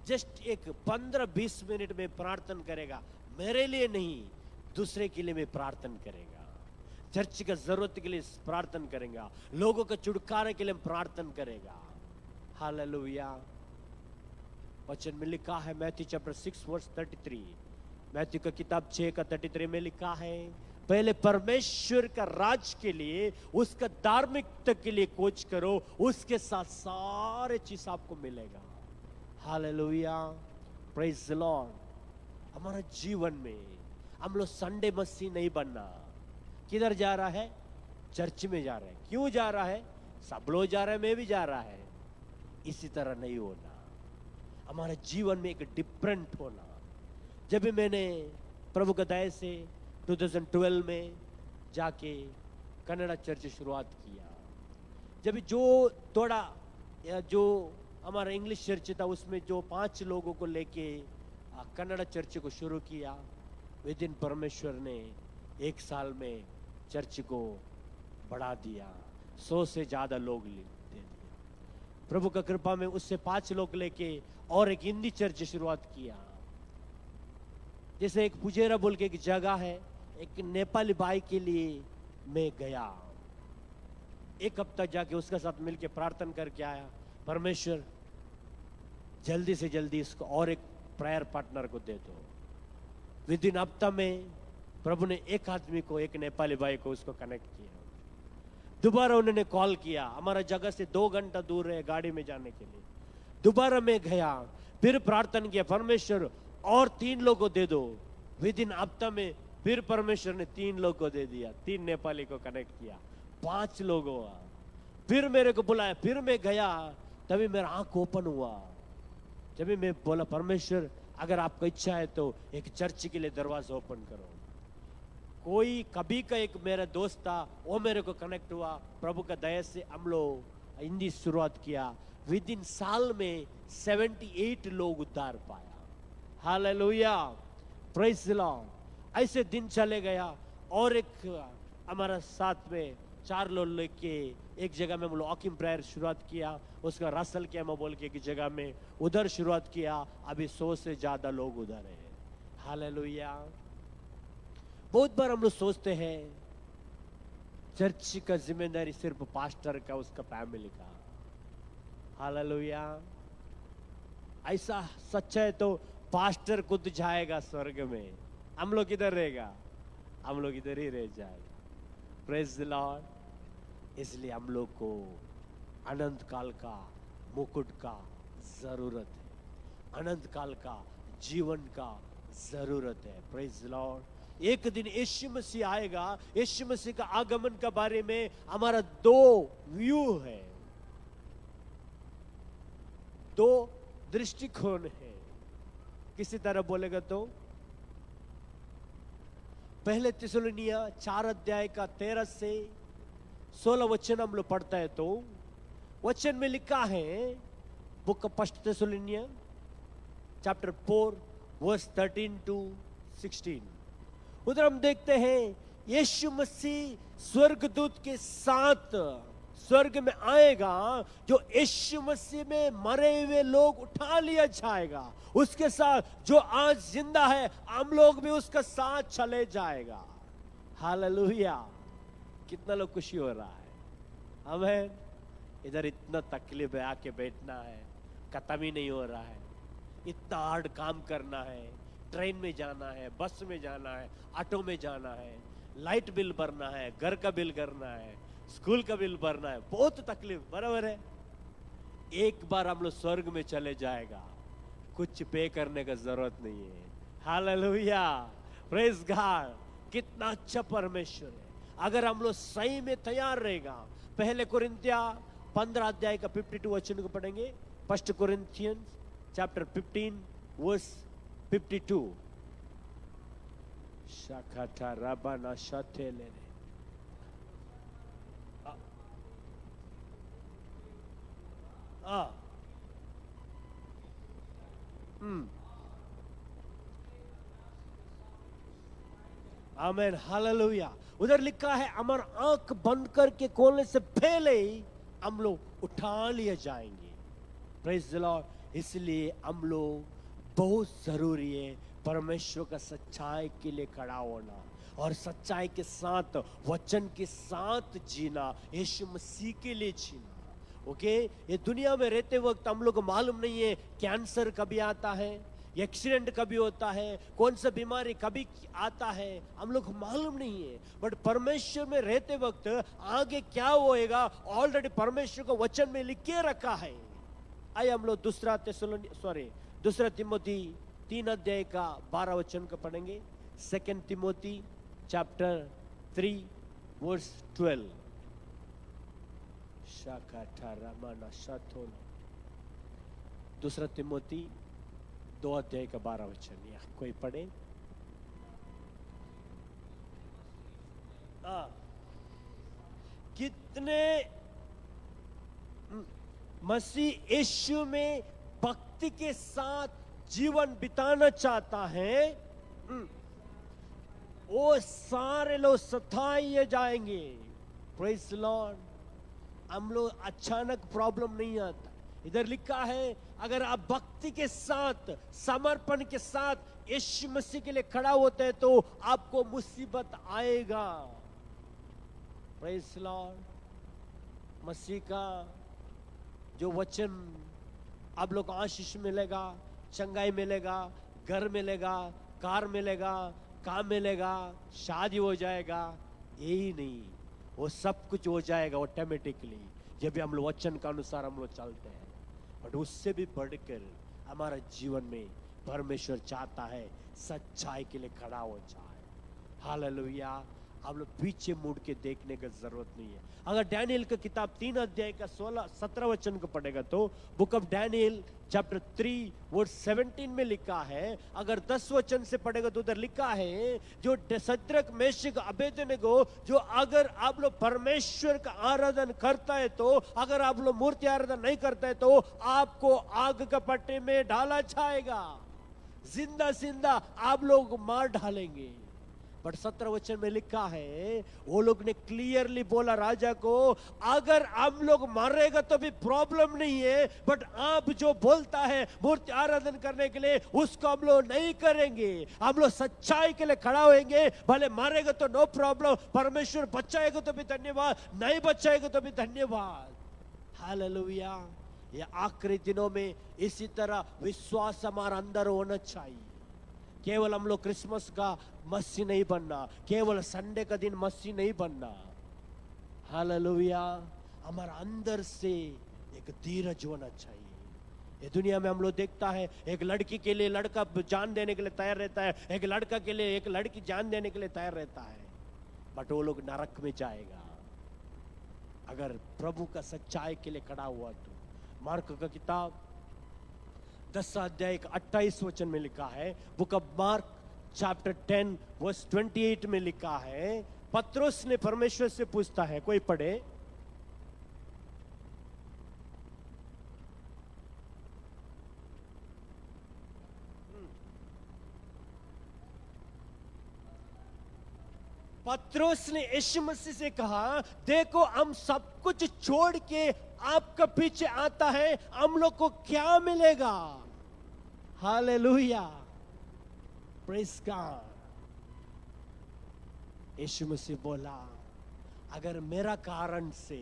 जस्ट एक 15-20 मिनट में प्रार्थना करेगा, मेरे लिए नहीं दूसरे के लिए मैं प्रार्थना करेगा, चर्च का जरूरत के लिए प्रार्थना करेगा, लोगों के छुटकारे के लिए प्रार्थना करेगा। हालेलुया। वचन में लिखा है मैथ्यू चैप्टर 6 वर्स 33, मैथ्यू का किताब 6 का 33 में लिखा है, पहले परमेश्वर का राज के लिए, उसका धार्मिकता के लिए खोज करो, उसके साथ सारे चीज आपको मिलेगा। हालेलुया, प्रेज द लॉर्ड। हमारा जीवन में हम लोग संडे मसीह नहीं बनना। किधर जा रहा है? चर्च में जा रहा है। क्यों जा रहा है? सब लोग जा रहे हैं, मैं भी जा रहा है। इसी तरह नहीं होना, हमारे जीवन में एक डिफरेंट होना। जब भी मैंने प्रभु की दया से 2012 में जाके कन्नड़ा चर्च शुरुआत किया, जब जो थोड़ा जो हमारा इंग्लिश चर्च था उसमें जो 5 लोगों को लेके कन्नड़ा चर्च को शुरू किया, विदिन परमेश्वर ने 1 साल में चर्च को बढ़ा दिया, 100 से ज्यादा लोग दे दिए। प्रभु का कृपा में उससे 5 लोग लेके और एक हिंदी चर्च शुरुआत किया। जैसे एक पुजेरा बोल के एक जगह है, एक नेपाली भाई के लिए मैं गया, 1 हफ्ता जाके उसके साथ मिलके प्रार्थना करके आया, परमेश्वर जल्दी से जल्दी इसको और एक प्रेयर पार्टनर को दे दो। विदिन हफ्ता में प्रभु ने एक आदमी को, एक नेपाली भाई को उसको कनेक्ट किया। दोबारा उन्होंने कॉल किया, हमारा जगह से 2 घंटा दूर है गाड़ी में जाने के लिए। दोबारा मैं गया, फिर प्रार्थना किया, परमेश्वर और 3 लोगों को दे दो। विदिन हफ्ता में फिर परमेश्वर ने 3 लोगों को दे दिया, 3 नेपाली को कनेक्ट किया, 5 लोगों। फिर मेरे को बुलाया, फिर मैं गया, तभी मेरा आंख ओपन हुआ। जब मैं बोला परमेश्वर अगर आपको इच्छा है तो एक चर्च के लिए दरवाजा ओपन करो। कोई कभी का एक मेरा दोस्त था, वो मेरे को कनेक्ट हुआ। प्रभु का दया से हम लोग हिंदी शुरुआत किया। विदिन साल में 78 लोग उद्धार पाया। Hallelujah, praise the Lord. ऐसे दिन चले गया और एक हमारा साथ में 4 लोग लेके एक जगह में हम लोग वॉकिंग प्रेयर शुरुआत किया, उसका रसल कैम्प बोल के एक जगह में उधर शुरुआत किया। अभी 100 से ज्यादा लोग उधर है। हालेलुया। बहुत बार हम लोग सोचते हैं चर्च का जिम्मेदारी सिर्फ पास्टर का, उसका फैमिली का। हालेलुया। ऐसा सच्चा है तो पास्टर खुद जाएगा स्वर्ग में, हम लोग इधर रहेगा, हम लोग इधर ही रह जाएगा। Praise the Lord. इसलिए हम लोग को अनंत काल का मुकुट का जरूरत है। अनंत काल का जीवन का जरूरत है। Praise Lord. एक दिन यीशु मसीह आएगा। यीशु मसीह का आगमन के बारे में हमारा दो व्यू है, दो दृष्टिकोण है। किसी तरह बोलेगा तो पहले थिस्सलुनीया 4 अध्याय का 13 से 16 वचन हम लोग पढ़ता है तो वचन में लिखा है, book of first Thessalonians chapter 4 verse 13 to 16। उधर हम देखते हैं यीशु मसीह स्वर्गदूत के साथ स्वर्ग में आएगा, जो यीशु मसीह में मरे हुए लोग उठा लिया जाएगा, उसके साथ जो आज जिंदा है हम लोग भी उसके साथ चले जाएगा। हालेलुया। कितना लोग खुशी हो रहा है। आमीन। इधर इतना तकलीफ है, आके बैठना है, खत्म ही नहीं हो रहा है। इतना हार्ड काम करना है, ट्रेन में जाना है, बस में जाना है, ऑटो में जाना है, लाइट बिल भरना है, घर का बिल करना है, स्कूल का बिल भरना है, बहुत तकलीफ। बराबर है। एक बार हम लोग स्वर्ग में चले जाएगा, कुछ पे करने का जरूरत नहीं है। हालेलुया। Praise God. कितना अच्छा परमेश्वर है। अगर हम लोग सही में तैयार रहेगा। पहले कुरिन्थिया 15 अध्याय का 52 वचन को पढ़ेंगे। First Corinthians chapter 15 verse 52। शाखाटा रबाना शाथेले। आमीन। हालेलुया। उधर लिखा है हमारा आंख बंद करके खोलने से पहले ही हम लोग उठा लिए जाएंगे। Praise the Lord. इसलिए हम लोग बहुत जरूरी है परमेश्वर का सच्चाई के लिए खड़ा होना और सच्चाई के साथ वचन के साथ जीना, यीशु मसीह के लिए जीना। ओके। ये दुनिया में रहते वक्त हम लोग को मालूम नहीं है कैंसर कभी आता है, एक्सीडेंट कभी होता है, कौन सा बीमारी कभी आता है, हम लोग को मालूम नहीं है। बट परमेश्वर में रहते वक्त आगे क्या होएगा ऑलरेडी परमेश्वर को वचन में लिख के रखा है। आइए हम लोग दूसरा तिमोथी 3 अध्याय का 12 वचन को पढ़ेंगे। 2 तिमोथी चैप्टर 3 वर्स 12। दूसरा तिमोथी 2 अध्याय का 12 वचन। या कोई पढ़े। कितने मसीह यीशु में भक्ति के साथ जीवन बिताना चाहता है, वो सारे लोग सताए जाएंगे। Praise Lord. हम लोग अचानक प्रॉब्लम नहीं आता। इधर लिखा है अगर आप भक्ति के साथ समर्पण के साथ यीशु मसीह के लिए खड़ा होते हैं तो आपको मुसीबत आएगा। Praise Lord. मसीह का जो वचन आप लोग को आशीष मिलेगा, चंगाई मिलेगा, घर मिलेगा, कार मिलेगा, काम मिलेगा, शादी हो जाएगा, यही नहीं, वो सब कुछ हो जाएगा ऑटोमेटिकली जब भी हम लोग वचन के अनुसार हम लोग चलते हैं। बट उससे भी बढ़कर हमारा जीवन में परमेश्वर चाहता है सच्चाई के लिए खड़ा हो जाए। हालेलुया। हम लोग पीछे मुड़ के देखने की जरूरत नहीं है। अगर डैनियल का किताब 3 अध्याय का 16-17 वचन को पढ़ेगा तो book of Daniel chapter 3 verse 17 में लिखा है। अगर 10 वचन से पढ़ेगा तो उधर लिखा है जो सद्रक मेशक अबेदनगो, जो अगर आप लोग परमेश्वर का आराधन करता है तो, अगर आप लोग मूर्ति आराधन नहीं करता है तो आपको आग का पट्टे में डाला जाएगा, जिंदा जिंदा आप लोग मार डालेंगे। बट 17 वचन में लिखा है वो लोग ने क्लियरली बोला राजा को, अगर हम लोग मारेगा तो भी प्रॉब्लम नहीं है, बट आप जो बोलता है मूर्ति आराधन करने के लिए उसको हम लोग नहीं करेंगे। हम लोग सच्चाई के लिए खड़ा होएंगे। भले मारेगा तो नो प्रॉब्लम, परमेश्वर बचाएगा तो भी धन्यवाद, नहीं बचाएगा तो भी धन्यवाद। हालेलुया। ये आखिरी दिनों में इसी तरह विश्वास हमारा अंदर होना चाहिए। केवल हम लोग क्रिसमस का मसीह नहीं बनना, केवल संडे का दिन मसीह नहीं बनना। हालेलुया। हमारा अंदर से एक धीरज होना चाहिए, ये दुनिया में हम लोग देखता है, एक लड़की के लिए लड़का जान देने के लिए तैयार रहता है, एक लड़का के लिए एक लड़की जान देने के लिए तैयार रहता है, बट वो लोग नरक में जाएगा अगर प्रभु का सच्चाई के लिए खड़ा हुआ तो। मार्क का किताब 10 अध्याय 28 वचन में लिखा है, book of Mark chapter 10 verse 28 में लिखा है, पत्रोस ने परमेश्वर से पूछता है, कोई पढ़े। पत्रोस ने यीशु मसीह से कहा, देखो हम सब कुछ छोड़ के आपका पीछे आता है, हम लोग को क्या मिलेगा? हालेलुया, प्रेज गॉड। यीशु मसीह बोला, अगर मेरा कारण से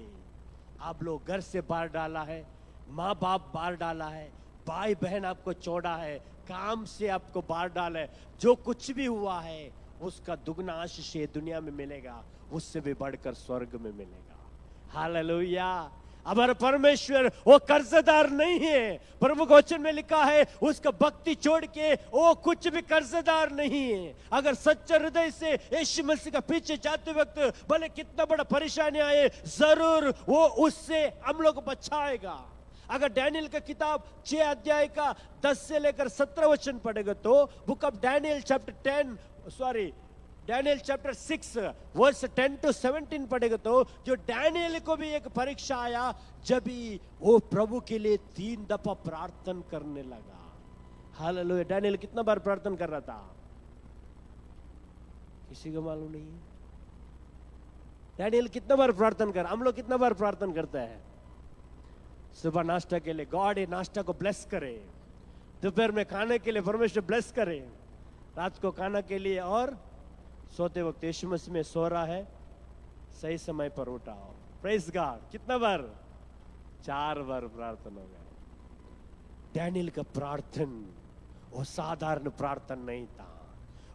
आप लोग घर से बाहर डाला है, माँ बाप बाहर डाला है, भाई बहन आपको छोड़ा है, काम से आपको बाहर डाला है, जो कुछ भी हुआ है उसका दुगना आशीष दुनिया में मिलेगा, उससे भी बढ़कर स्वर्ग में मिलेगा। हालेलुया। हमारा परमेश्वर वो कर्जदार नहीं है। प्रभु के वचन में लिखा है, उसका भक्ति छोड़ के वो कुछ भी कर्जदार नहीं है। अगर सच्चे हृदय से यीशु मसीह का पीछे जाते वक्त भले कितना बड़ा परेशानी आए, जरूर वो उससे हम लोग को बचाएगा। अगर डैनियल का किताब 6 अध्याय का 10 से लेकर 17 वचन पढ़ेगा तो book of Daniel Daniel chapter 6 verse 10 to 17 पढ़ेगा तो जो डैनियल को भी एक परीक्षा आया, जब भी वो प्रभु के लिए 3 दफा प्रार्थना करने लगा। हालेलुया। डैनियल कितना बार प्रार्थना कर रहा था? किसी को मालूम नहीं है। डैनियल कितना बार प्रार्थना कर, हम लोग कितना बार प्रार्थना करते हैं? सुबह नाश्ता के लिए गॉड ये नाश्ता को ब्लेस करे, दोपहर में खाने के लिए परमेश्वर ब्लेस करे, रात को खाना के लिए, और सोते वक्त यीशु मसीह में सो रहा है, सही समय पर उठाओ। Praise God. कितना बार? 4 बार प्रार्थना हो गया। डैनियल का प्रार्थना वो साधारण प्रार्थना नहीं था।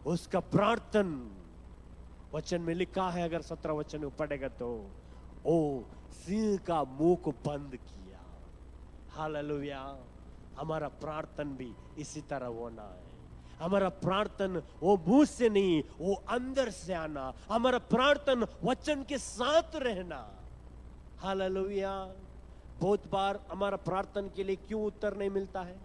उसका प्रार्थना वचन में लिखा है, अगर 17 वचन में पढ़ेगा तो ओ सिंह का मुंह को बंद किया। हालेलुया। हमारा प्रार्थना भी इसी तरह होना है। हमारा प्रार्थना वो मुंह से नहीं, वो अंदर से आना। हमारा प्रार्थना वचन के साथ रहना। हालेलुया। बहुत बार हमारा प्रार्थना के लिए क्यों उत्तर नहीं मिलता है?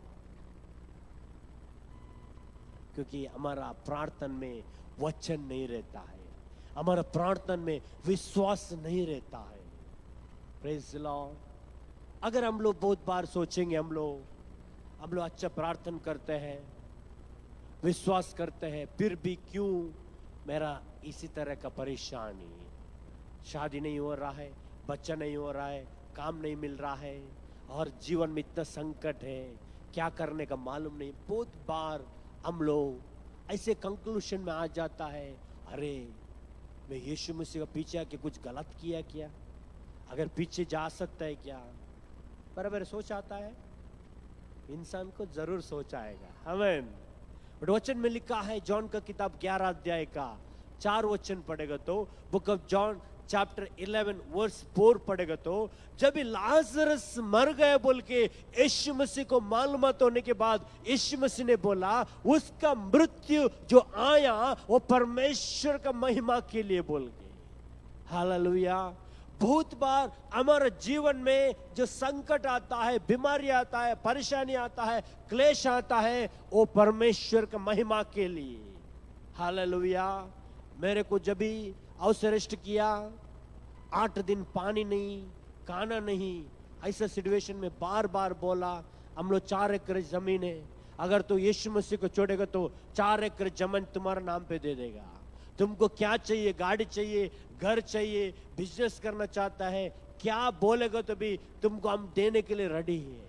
क्योंकि हमारा प्रार्थना में वचन नहीं रहता है, हमारा प्रार्थना में विश्वास नहीं रहता है। Praise the Lord. अगर हम लोग बहुत बार सोचेंगे, हम लोग अच्छा प्रार्थना करते हैं, विश्वास करते हैं, फिर भी क्यों मेरा इसी तरह का परेशानी, शादी नहीं हो रहा है, बच्चा नहीं हो रहा है, काम नहीं मिल रहा है, और जीवन में इतना संकट है, क्या करने का मालूम नहीं। बहुत बार हम लोग ऐसे कंक्लूजन में आ जाता है, अरे मैं यीशु मसीह का पीछे आके कुछ गलत किया क्या? अगर पीछे जा सकता है क्या? बराबर सोच आता है, इंसान को जरूर सोच आएगा। आमीन। वचन में लिखा है, जॉन का किताब 11 अध्याय का 4 वचन पढ़ेगा तो book of John chapter 11 verse 4 पढ़ेगा तो जब लाजरस मर गए बोल के यीशु मसीह को मालूमात होने के बाद यीशु मसीह ने बोला, उसका मृत्यु जो आया वो परमेश्वर का महिमा के लिए बोल के। हालेलुया। बहुत बार हमारे जीवन में जो संकट आता है, बीमारी आता है, परेशानी आता है, क्लेश आता है, वो परमेश्वर का महिमा के लिए। हालेलुया। मेरे को जब भी हाउस अरेस्ट किया, 8 दिन पानी नहीं, खाना नहीं, ऐसा सिचुएशन में बार बार बोला, हम लोग 4 एकड़ जमीन है, अगर तू यीशु मसीह को छोड़ेगा तो 4 एकड़ जमीन तुम्हारा नाम पे दे देगा। तुमको क्या चाहिए? गाड़ी चाहिए, घर चाहिए, बिजनेस करना चाहता है, क्या बोलेगा तो भी तुमको हम देने के लिए रेडी है।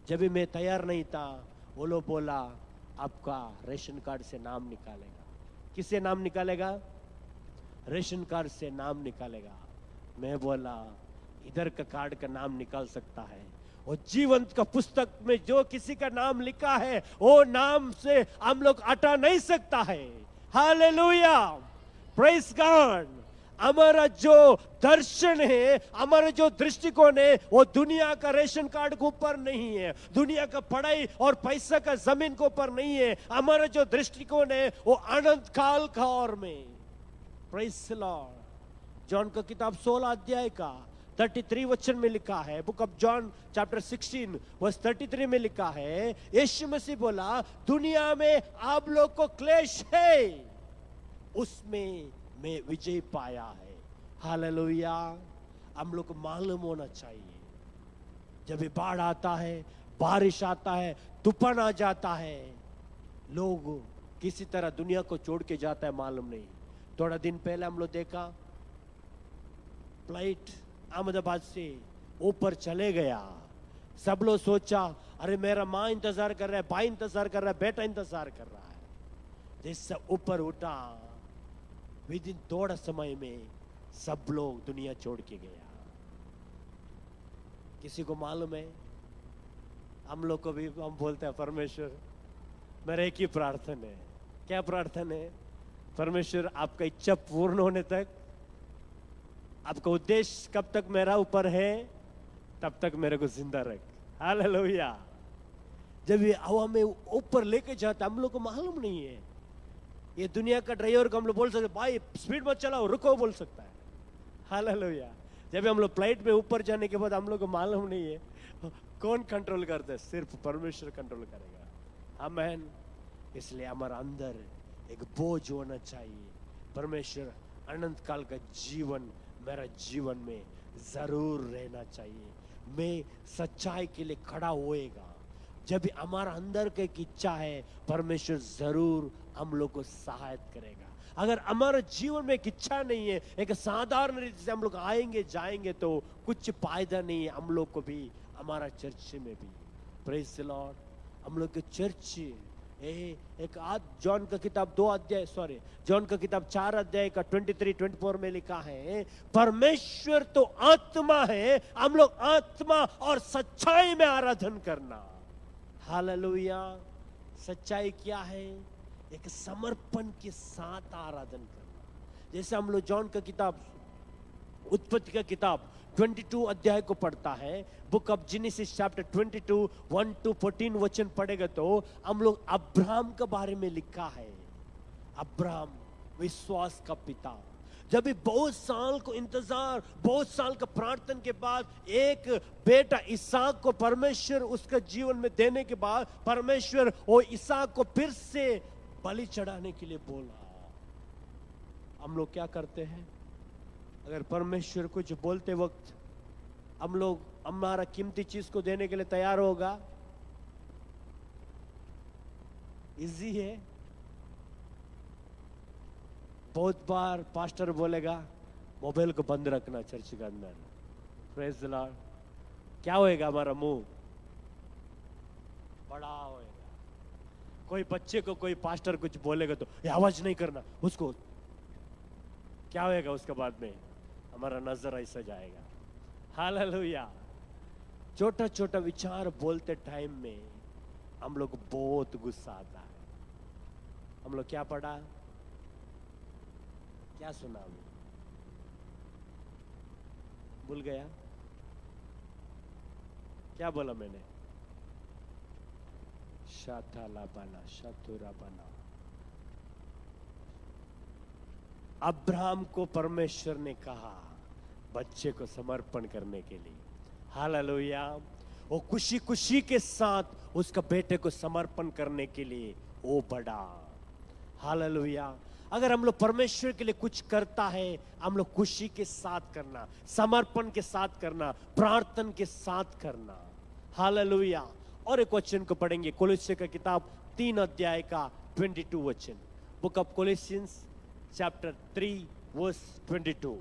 जब भी मैं तैयार नहीं था, वो लोग बोला आपका रेशन कार्ड से नाम निकालेगा। किससे नाम निकालेगा? रेशन कार्ड से नाम निकालेगा। मैं बोला इधर का कार्ड का नाम निकाल सकता है, और जीवंत का पुस्तक में जो किसी का नाम लिखा है वो नाम से हम लोग हटा नहीं सकता है। Hallelujah, praise God. हमारा जो दर्शन है, हमारा जो दृष्टिकोण है, वो दुनिया का रेशन कार्ड के ऊपर नहीं है, दुनिया का पढ़ाई और पैसा का जमीन के ऊपर नहीं है। हमारा जो दृष्टिकोण है वो अनंत काल का और में। Praise the Lord. जॉन का किताब 16 अध्याय का 33 वचन में लिखा है, book of John chapter 16 verse 33 में लिखा है, यीशु मसीह बोला, दुनिया में आप लोग को क्लेश है, उसमें मैं विजय पाया है। हालेलुया। हम लोग को मालूम होना चाहिए, जब भी बाढ़ आता है, बारिश आता है, तूफान आ जाता है, लोग किसी तरह दुनिया को छोड़ के जाता है, मालूम नहीं। थोड़ा दिन पहले हम लोग देखा, फ्लाइट अहमदाबाद से ऊपर चले गया। सब लोग सोचा, अरे मेरा माँ इंतजार कर रहा है, भाई इंतजार कर रहा है, बेटा इंतजार कर रहा है। जिससे ऊपर उठा, विद इन थोड़ा समय में सब लोग दुनिया छोड़ के गया। किसी को मालूम है, हम लोग को भी हम बोलते हैं, परमेश्वर मेरा एक ही प्रार्थना है। क्या प्रार्थना है? परमेश्वर आपका इच्छा पूर्ण होने तक, आपका उद्देश्य कब तक मेरा ऊपर है, तब तक मेरे को जिंदा रख। हालेलुया। जब ये हवा में ऊपर लेके जाता, हम लोग को मालूम नहीं है। ये दुनिया का ड्राइवर को हम लोग बोल सकते, भाई स्पीड मत चलाओ, रुको, बोल सकता है। हालेलुया। जब हम लोग फ्लाइट में ऊपर जाने के बाद हम लोग को मालूम नहीं है कौन कंट्रोल करता है, सिर्फ परमेश्वर कंट्रोल करेगा। आमीन। इसलिए हमारा अंदर एक बोझ होना चाहिए, परमेश्वर अनंत काल का जीवन मेरा जीवन में जरूर रहना चाहिए। मैं सच्चाई के लिए खड़ा होएगा। जब भी हमारा अंदर की एक इच्छा है, परमेश्वर जरूर हम लोग को सहायता करेगा। अगर हमारा जीवन में एक इच्छा नहीं है, एक साधारण रीति से हम लोग आएंगे जाएंगे, तो कुछ फायदा नहीं है हम लोग को भी, हमारा चर्च में भी। Praise the Lord. हम लोग के चर्च एक आज जॉन का किताब 2 अध्याय, जॉन का किताब 4 अध्याय का 23-24 में लिखा है, परमेश्वर तो आत्मा है, हम लोग आत्मा और सच्चाई में आराधन करना। हालेलुया। सच्चाई क्या है? एक समर्पण के साथ आराधन करना। जैसे हम लोग जॉन का किताब, उत्पत्ति का किताब 22 अध्याय को पढ़ता है, बुक ऑफ जेनेसिस चैप्टर 22 1-14 वचन पढ़ेगा तो हम लोग अब्राहम के बारे में लिखा है। अब्राहम विश्वास का पिता। जब भी बहुत साल को इंतजार, बहुत साल का प्रार्थना के बाद एक बेटा इसहाक को परमेश्वर उसका जीवन में देने के बाद, परमेश्वर वो इसहाक को फिर से बलि चढ़ाने के लिए बोला। हम लोग क्या करते हैं? अगर परमेश्वर कुछ बोलते वक्त हम लोग हमारा कीमती चीज को देने के लिए तैयार होगा? इजी है। बहुत बार पास्टर बोलेगा, मोबाइल को बंद रखना चर्च के अंदर। Praise the Lord. क्या होएगा? हमारा मुंह बड़ा होएगा। कोई बच्चे को कोई पास्टर कुछ बोलेगा तो ये आवाज नहीं करना, उसको क्या होएगा? उसके बाद में हमारा नजर ऐसा जाएगा। हालेलुया। छोटा छोटा विचार बोलते टाइम में हम लोग बहुत गुस्सा आता है। हम लोग क्या पढ़ा, क्या सुना, भूल गया। क्या बोला मैंने? शाताला बना, शतुरा बना। अब्राहम को परमेश्वर ने कहा बच्चे को समर्पण करने के लिए। हालेलुया। वो खुशी खुशी के साथ उसका बेटे को समर्पण करने के लिए वो बढ़ा। हालेलुया। अगर हम लोग परमेश्वर के लिए कुछ करता है, हम लोग खुशी के साथ करना, समर्पण के साथ करना, प्रार्थना के साथ करना। हालेलुया। और एक वचन को पढ़ेंगे, कोलोस्से का किताब 3 अध्याय का 22 वचन। Book of Colossians chapter 3 verse 22।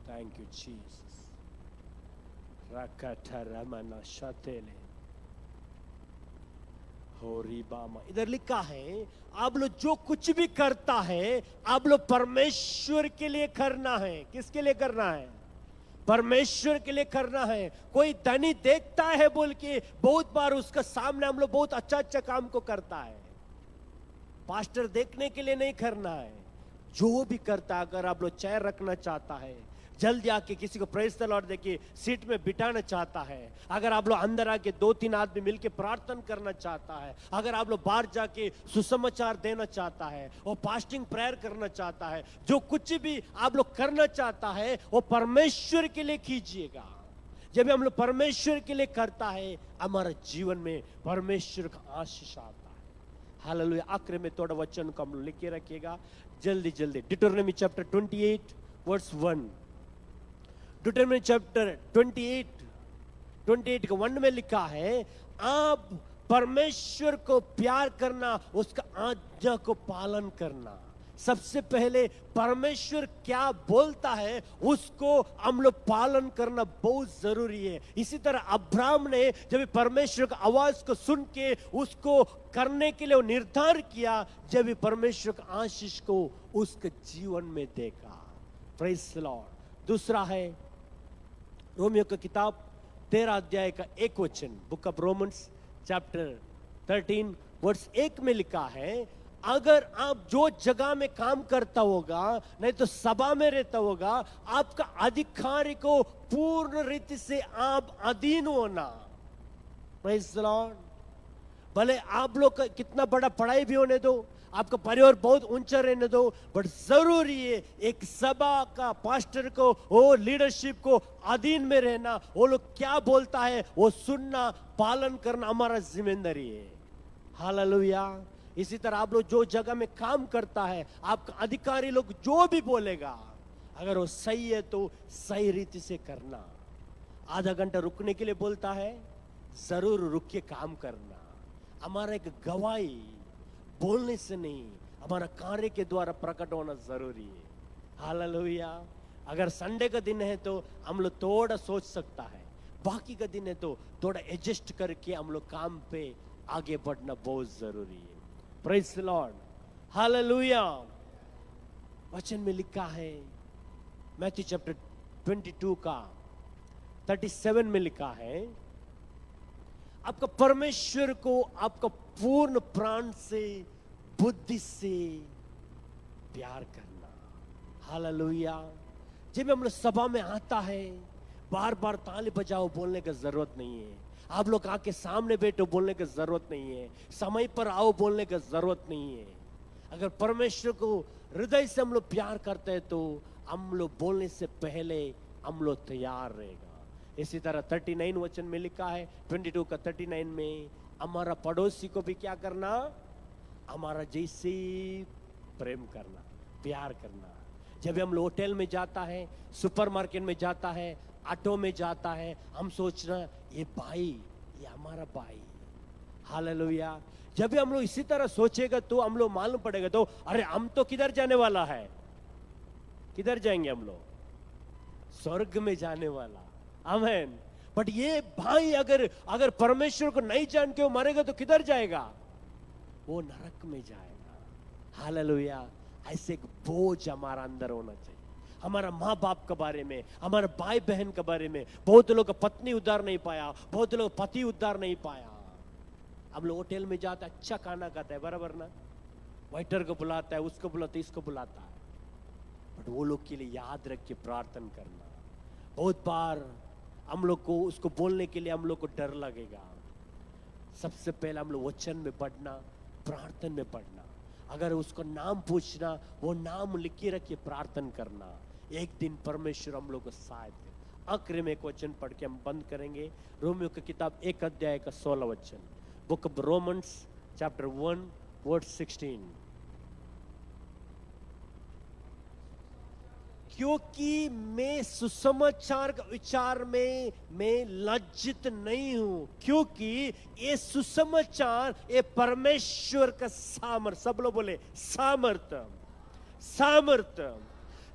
Thank you Jesus. रकाटा रमना शतेले होरी बामा। इधर लिखा है, आप लोग जो कुछ भी करता है, आप लोग परमेश्वर के लिए करना है। किसके लिए करना है? परमेश्वर के लिए करना है। कोई धनी देखता है बोल के बहुत बार उसका सामने हम लोग बहुत अच्छा अच्छा काम को करता है। पास्टर देखने के लिए नहीं करना है। जो भी करता है, अगर आप लोग चेयर रखना चाहता है, जल्दी आके किसी को प्रेज द लॉर्ड देके सीट में बिठाना चाहता है, अगर आप लोग अंदर आके 2-3 आदमी मिलके प्रार्थना करना चाहता है, अगर आप लोग बाहर जाके सुसमाचार देना चाहता है, वो फास्टिंग प्रेयर करना चाहता है, जो कुछ भी आप लोग करना चाहता है वो परमेश्वर के लिए कीजिएगा। जब हम लोग परमेश्वर के लिए करता है, हमारे जीवन में परमेश्वर का आशीष आता है। हालेलुया। आखिर में थोड़ा वचन को हम लोग लिख के रखिएगा जल्दी जल्दी। डिटरोनॉमी चैप्टर 28 वर्स 1। डिटरोनॉमी चैप्टर 28 के 1 में लिखा है, आप परमेश्वर को प्यार करना, उसका आज्ञा को पालन करना। सबसे पहले परमेश्वर क्या बोलता है उसको हम लोग पालन करना बहुत जरूरी है। इसी तरह अब्राहम ने जब परमेश्वर की आवाज को सुन के उसको करने के लिए निर्धार किया, जब परमेश्वर का आशीष को उसके जीवन में देखा। Praise the Lord. दूसरा है रोमियो की किताब 13 अध्याय का 1 वचन। Book of Romans chapter 13 verse 1 में लिखा है, अगर आप जो जगह में काम करता होगा, नहीं तो सभा में रहता होगा, आपका अधिकारी को पूर्ण रीति से आप अधीन होना। Praise the Lord. भले आप लोग का कितना बड़ा पढ़ाई भी होने दो, आपका परिवार बहुत ऊंचा रहने दो, बट जरूरी है एक सभा का पास्टर को, वो लीडरशिप को अधीन में रहना। वो लोग क्या बोलता है वो सुनना, पालन करना हमारा जिम्मेदारी है। हालेलुया। इसी तरह आप लोग जो जगह में काम करता है, आपका अधिकारी लोग जो भी बोलेगा, अगर वो सही है तो सही रीति से करना। आधा घंटा रुकने के लिए बोलता है, जरूर रुक के काम करना। हमारा एक गवाही बोलने से नहीं, हमारा कार्य के द्वारा प्रकट होना जरूरी है। हालेलुया। अगर संडे का दिन है तो हम लोग थोड़ा सोच सकता है, बाकी का दिन है तो थोड़ा एडजस्ट करके हम लोग काम पे आगे बढ़ना बहुत जरूरी है। Praise the Lord. हालेलुया। वचन में लिखा है मैथ्यू चैप्टर 22 का 37 में लिखा है, आपका परमेश्वर को आपका पूर्ण प्राण से, बुद्धि से प्यार करना। हालेलुया। जब हम लोग सभा में आता है, बार बार ताली बजाओ बोलने की जरूरत नहीं है। आप लोग आके सामने बैठो बोलने की जरूरत नहीं है। समय पर आओ बोलने की जरूरत नहीं है। अगर परमेश्वर को हृदय से हम लोग प्यार करते हैं तो हम लोग बोलने से पहले हम लोग तैयार रहेगा। इसी तरह 39 वचन में लिखा है, 22 का 39 में, हमारा पड़ोसी को भी क्या करना, हमारा जैसे प्रेम करना, प्यार करना। जब हम लोग होटल में जाता है, सुपरमार्केट में जाता है, ऑटो में जाता है, हम सोच रहे ये भाई, ये हमारा भाई। हालेलुया। जब भी हम लोग इसी तरह सोचेगा तो हम लोग मालूम पड़ेगा, तो अरे हम तो किधर जाने वाला है, किधर जाएंगे हम लोग, स्वर्ग में जाने वाला। आमीन। बट ये भाई अगर परमेश्वर को नहीं जान के वो मरेगा तो किधर जाएगा, वो नरक में जाएगा। हालेलुया। ऐसे एक बोझ हमारा अंदर होना चाहिए। हमारा माँ बाप के बारे में, हमारे भाई बहन के बारे में। बहुत लोग पत्नी उद्धार नहीं पाया, बहुत लोग पति उद्धार नहीं पाया। हम लोग होटल में जाते अच्छा खाना खाता है, बराबर ना, वेटर को बुलाता है, उसको बुलाता है, इसको बुलाता है, बट वो लोग के लिए याद रख के प्रार्थना करना। बहुत बार हम लोग को उसको बोलने के लिए हम लोग को डर लगेगा। सबसे पहले हम लोग वचन में पढ़ना, प्रार्थना में पढ़ना। अगर उसको नाम पूछना, वो नाम लिख के रख के प्रार्थना करना। एक दिन परमेश्वर हम लोग को साथ दे। आखिर में एक वचन पढ़ के हम बंद करेंगे। रोमियो की किताब 1 अध्याय का 16 वचन। Book of Romans chapter 1 verse 16। क्योंकि मैं सुसमाचार का विचार में मैं लज्जित नहीं हूं, क्योंकि ये सुसमाचार ये परमेश्वर का सामर्थ, सब लोग बोले सामर्थ, सामर्थ।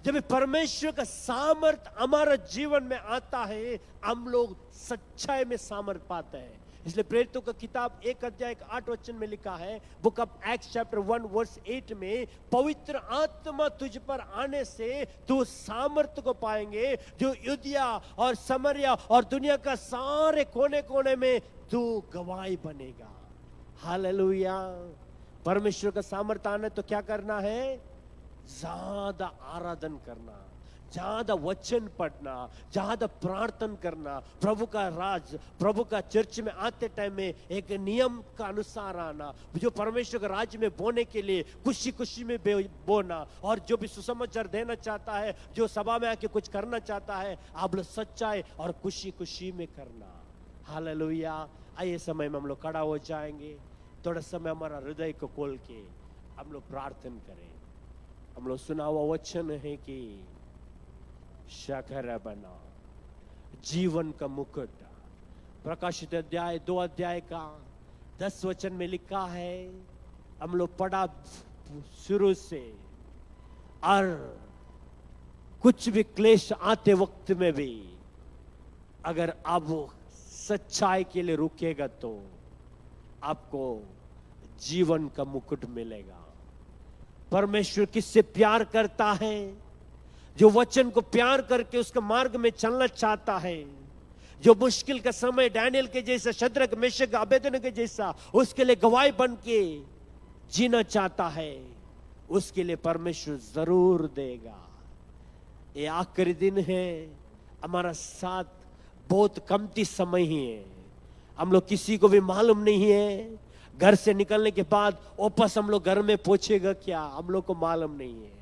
जब परमेश्वर का सामर्थ हमारा जीवन में आता है, हम लोग सच्चाई में सामर्थ पाते हैं। इसलिए प्रेरितों का किताब 1 अध्याय 8 वचन में लिखा है, book of Acts chapter 1 verse 8 में, पवित्र आत्मा तुझ पर आने से तू सामर्थ को पाएंगे, जो युदिया और समरिया और दुनिया का सारे कोने कोने में तू गवाही बनेगा। हालेलुया। परमेश्वर का सामर्थ आने तो क्या करना है, ज्यादा आराधन करना, ज्यादा वचन पढ़ना, ज्यादा प्रार्थना करना, प्रभु का राज, प्रभु का चर्च में आते टाइम में एक नियम का अनुसार आना, जो परमेश्वर के राज्य में बोने के लिए खुशी खुशी में बोना, और जो भी सुसमाचार देना चाहता है, जो सभा में आके कुछ करना चाहता है, आप लोग सच्चाई और खुशी खुशी में करना। हालेलुया। आइए समय में हम लोग खड़ा हो जाएंगे, थोड़ा समय हमारा हृदय को खोल के हम लोग प्रार्थना करें। हम लोग सुना हुआ वचन है कि शकर बना जीवन का मुकुट, प्रकाशित अध्याय 2 अध्याय का 10 वचन में लिखा है, हम लोग पढ़ा शुरू से, और कुछ भी क्लेश आते वक्त में भी अगर आप सच्चाई के लिए रुकेगा तो आपको जीवन का मुकुट मिलेगा। परमेश्वर किससे प्यार करता है? जो वचन को प्यार करके उसके मार्ग में चलना चाहता है, जो मुश्किल का समय डैनियल के जैसा, शद्रक मेशक अबेदनगो के जैसा उसके लिए गवाही बन के जीना चाहता है, उसके लिए परमेश्वर जरूर देगा। ये आखिरी दिन है, हमारा साथ बहुत कमती समय ही है, हम लोग किसी को भी मालूम नहीं है घर से निकलने के बाद वापस हम लोग घर में पहुंचेगा क्या, हम लोग को मालूम नहीं है।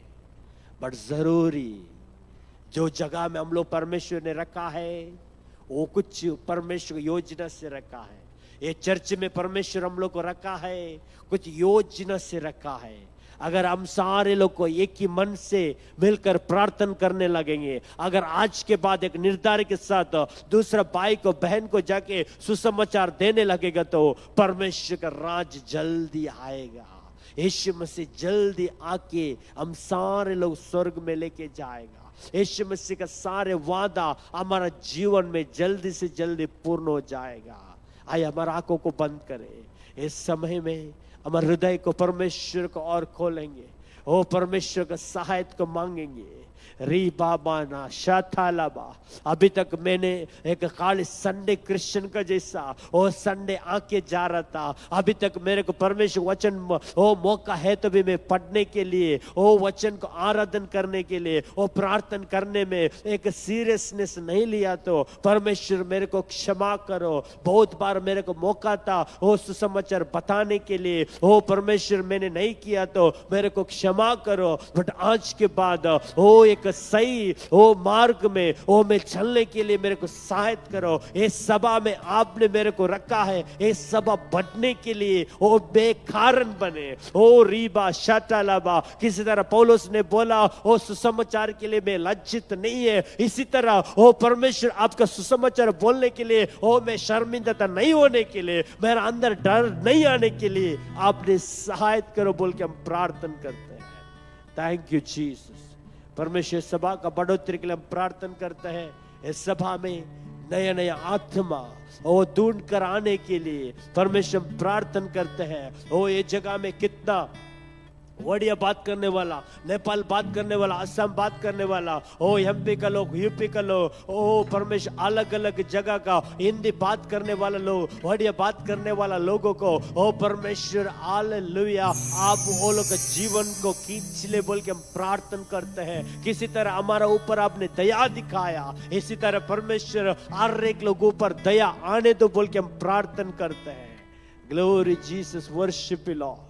बट जरूरी जो जगह में हम लोग परमेश्वर ने रखा है वो कुछ परमेश्वर योजना से रखा है। ये चर्च में परमेश्वर हम लोग को रखा है, कुछ योजना से रखा है। अगर हम सारे लोग को एक ही मन से मिलकर प्रार्थना करने लगेंगे, अगर आज के बाद एक निर्धार के साथ दूसरा भाई को, बहन को जाके सुसमाचार देने लगेगा तो परमेश्वर का राज जल्दी आएगा। यीशु मसीह जल्दी आके हम सारे लोग स्वर्ग में लेके जाएगा। यीशु मसीह का सारे वादा हमारा जीवन में जल्दी से जल्दी पूर्ण हो जाएगा। आइए हमारा आंखों को बंद करें। इस समय में हमारे हृदय को परमेश्वर को और खोलेंगे, ओ परमेश्वर का सहायता को मांगेंगे। री बाबा ना शाथालाबा, अभी तक मैंने एक खाली संडे क्रिश्चियन का जैसा ओ संडे आके जा रहा था। अभी तक मेरे को परमेश्वर वचन ओ मौका है तो भी मैं पढ़ने के लिए, ओ वचन को आराधन करने के लिए, ओ प्रार्थना करने में एक सीरियसनेस नहीं लिया तो परमेश्वर मेरे को क्षमा करो। बहुत बार मेरे को मौका था ओ सुसमाचार बताने के लिए, ओ परमेश्वर मैंने नहीं किया तो मेरे को क्षमा करो। बट आज के बाद ओ एक सही ओ मार्ग में ओ मैं चलने के लिए मेरे को सहायता करो। इस सभा में आपने मेरे को रखा है, इस सभा बढ़ने के लिए ओ बेकारण बने। ओ रीबा शाटालाबा, किसी तरह पौलुस ने बोला ओ सुसमाचार के लिए मैं लज्जित नहीं है, इसी तरह ओ परमेश्वर आपका सुसमाचार बोलने के लिए ओ मैं शर्मिंदा नहीं होने के लिए, मेरा अंदर डर नहीं आने के लिए आपने सहायता करो बोल के हम प्रार्थना करते हैं। Thank you Jesus. परमेश्वर सभा का बढ़ोतरी के लिए हम प्रार्थना करते हैं। इस सभा में नया नया आत्मा ओ ढूंढ कर आने के लिए परमेश्वर प्रार्थना करते हैं। ओ ये जगह में कितना ओडिया बात करने वाला, नेपाल बात करने वाला, असम बात करने वाला, ओ एमपी का लोग, यूपी का लोग, ओ परमेश्वर अलग अलग जगह का हिंदी बात करने वाला लोग, ओडिया बात करने वाला लोगों को ओ परमेश्वर हालेलुया आप वो लोग के जीवन को खींच ले बोल के हम प्रार्थना करते हैं। किसी तरह हमारा ऊपर आपने दया दिखाया, इसी तरह परमेश्वर हर एक लोगों पर दया आने दो बोल के हम प्रार्थना करते हैं। Glory Jesus, worship you Lord,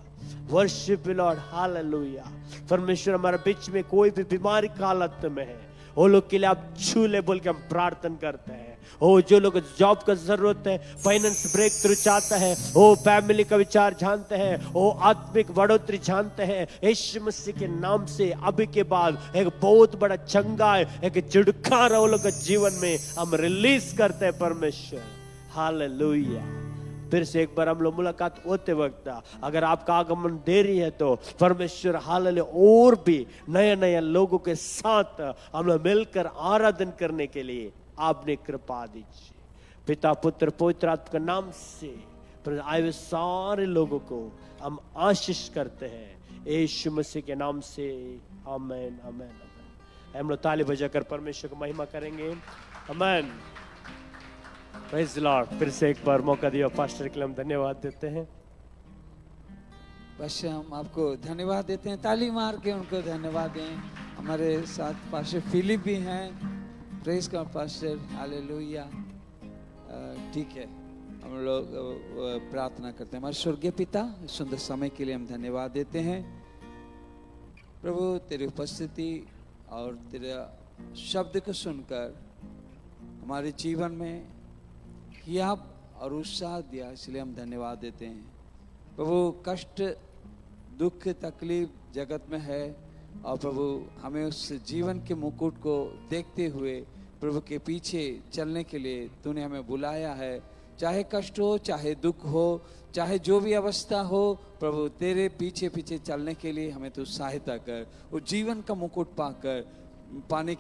worship Lord, hallelujah. परमेश्वर हमारे बीच में कोई भी बीमारी की हालत में है, वो लोग के लिए आप छू ले बोल के हम प्रार्थना करते हैं। ओ जो लोग जॉब का जरूरत है, फाइनेंस ब्रेक थ्रू चाहता है, ओ फैमिली का विचार जानते हैं, ओ आत्मिक बढ़ोतरी जानते हैं, यीशु मसीह के नाम से अभी के बाद एक बहुत बड़ा चंगाई, एक झुड़कार वो लोग के जीवन में हम रिलीज करते हैं परमेश्वर। हालेलुया। फिर से एक बार हम लोग मुलाकात होते वक्त अगर आपका आगमन देरी है तो परमेश्वर हालेलुया और भी नए नए लोगों के साथ हम लोग मिलकर आराधना करने के लिए आपने कृपा दीजिए। पिता पुत्र पवित्र आत्मा के नाम से आए हुए सारे लोगों को हम आशीष करते हैं यीशु मसीह के नाम से, आमीन आमीन आमीन। हम लोग ताली बजाकर परमेश्वर को महिमा करेंगे। आमीन, प्रेज़ द लॉर्ड। फिर से एक बार मौका दिया पास्टर के लिए हम धन्यवाद देते हैं। बस हम आपको धन्यवाद देते हैं, ताली मार के उनको धन्यवाद दें। हमारे साथ पास्टर फिलिप भी हैं। Praise God pastor, hallelujah. ठीक है, हम लोग प्रार्थना करते हैं। हमारे स्वर्गीय पिता, सुंदर समय के लिए हम धन्यवाद देते हैं प्रभु। तेरी उपस्थिति और तेरे शब्द को सुनकर हमारे जीवन में किया और उत्साह दिया, इसलिए हम धन्यवाद देते हैं प्रभु। कष्ट, दुख, तकलीफ जगत में है और प्रभु हमें उस जीवन के मुकुट को देखते हुए प्रभु के पीछे चलने के लिए तूने हमें बुलाया है। चाहे कष्ट हो, चाहे दुख हो, चाहे जो भी अवस्था हो प्रभु, तेरे पीछे पीछे चलने के लिए हमें तू सहायता कर। उस जीवन का मुकुट पाने